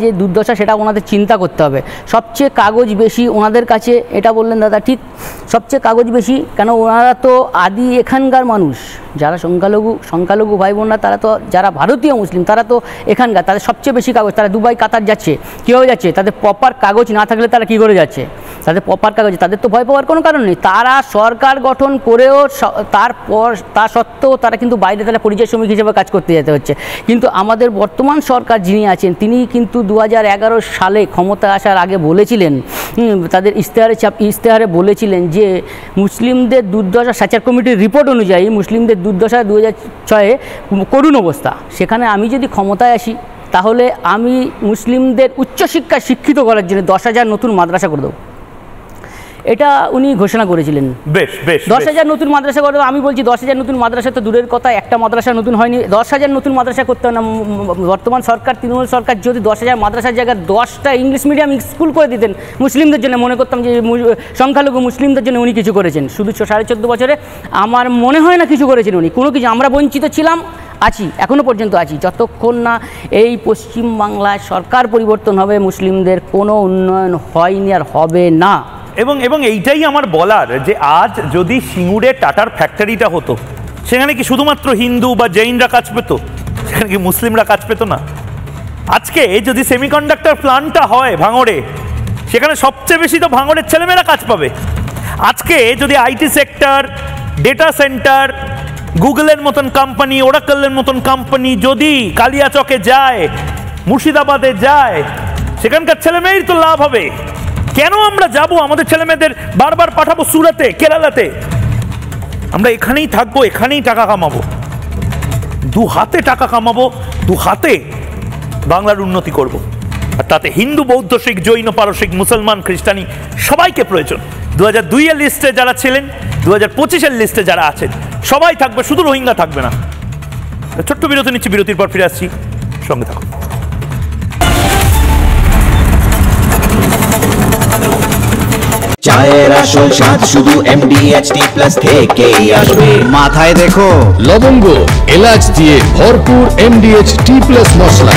যে দুর্দশা সেটা ওনাদের চিন্তা করতে হবে। সবচেয়ে কাগজ বেশি ওনাদের কাছে, এটা বললেন দাদা ঠিক, সবচেয়ে কাগজ বেশি, কেন ওনারা তো আদি এখানকার মানুষ। যারা সংখ্যালঘু ভাই বোনরা, তারা তো যারা ভারতীয় মুসলিম, তারা তো এখানকার, তাদের সবচেয়ে বেশি কাগজ। তারা দুবাই, কাতার যাচ্ছে, কীভাবে যাচ্ছে? তাদের প্রপার কাগজ না থাকলে তারা কী করে যাচ্ছে? তাদের প্রপার কাগজ, তাদের তো ভয় পাওয়ার কোনো কারণ নেই। তারা সরকার গঠন করেও তা সত্ত্বেও তারা কিন্তু বাইরে তারা পরিযায়ী শ্রমিক হিসেবে কাজ করতে যেতে হচ্ছে। কিন্তু আমাদের বর্তমান সরকার যিনি আছেন, তিনি কিন্তু 2011 সালে ক্ষমতা আসার আগে বলেছিলেন, তাদের ইশতেহারে বলেছিলেন যে মুসলিমদের দুর্দশা, সাচার কমিটির রিপোর্ট অনুযায়ী মুসলিমদের দুর্দশা 2006-এ করুণ অবস্থা। সেখানে আমি যদি ক্ষমতায় আসি, তাহলে আমি মুসলিমদের উচ্চশিক্ষায় শিক্ষিত করার জন্য 10,000 নতুন মাদ্রাসা করে দেবো। এটা উনি ঘোষণা করেছিলেন। বেশ 10,000 নতুন মাদ্রাসা করে দেবো। আমি বলছি 10,000 নতুন মাদ্রাসা তো দূরের কথা, একটা মাদ্রাসা নতুন হয়নি, 10,000 নতুন মাদ্রাসা করতে হবে না। বর্তমান সরকার, তৃণমূল সরকার যদি 10,000 মাদ্রাসার জায়গায় 10টা ইংলিশ মিডিয়াম স্কুল করে দিতেন মুসলিমদের জন্য, মনে করতাম যে সংখ্যালঘু মুসলিমদের জন্য উনি কিছু করেছেন। শুধু 14.5 বছরে আমার মনে হয় না কিছু করেছেন উনি, কোনো কিছু। আমরা বঞ্চিত ছিলাম, আছি, এখনও পর্যন্ত আছি। যতক্ষণ না এই পশ্চিমবাংলায় সরকার পরিবর্তন হবে, মুসলিমদের কোনো উন্নয়ন হয়নি আর হবে না। এবং এইটাই আমার বলার, যে আজ যদি সিঙ্গুরে টাটার ফ্যাক্টরিটা হতো, সেখানে কি শুধুমাত্র হিন্দু বা জৈনরা কাজ পেত? সেখানে কি মুসলিমরা কাজ পেত না? আজকে যদি সেমিকন্ডাক্টর প্ল্যান্টটা হয় ভাঙড়ে, সেখানে সবচেয়ে বেশি তো ভাঙড়ের ছেলেমেয়েরা কাজ পাবে। আজকে যদি আইটি সেক্টর, ডেটা সেন্টার, গুগলের মতন কোম্পানি, ওরাকলের মতন কোম্পানি যদি কালিয়াচকে যায়, মুর্শিদাবাদে যায়, সেখানকার ছেলেমেয়ের তো লাভ হবে। কেন আমরা যাব? আমাদের ছেলেমেয়েদের বারবার পাঠাবো সুরাতে, কেরালাতে? আমরা এখানেই থাকবো, এখানেই টাকা কামাবো, 2 হাতে টাকা কামাবো, 2 হাতে বাংলার উন্নতি করব। আর তাতে হিন্দু, বৌদ্ধ, শিখ, জৈন, পারসিক, মুসলমান, খ্রিস্টানি সবাইকে প্রয়োজন। 2002-এর লিস্টে যারা ছিলেন, 2025-এর লিস্টে যারা আছেন, সবাই থাকবে, শুধু রোহিঙ্গা থাকবে না। ছোট্ট বিরতি নিচ্ছি, বিরতির পর ফিরে আসছি, সঙ্গে থাকুন। চায়ের আসল স্বাদ শুধু MDHT+ থেকেই আসবে। মাথায় দেখো লবঙ্গ, এলাচ দিয়ে ভরপুর MDHT+ মশলা।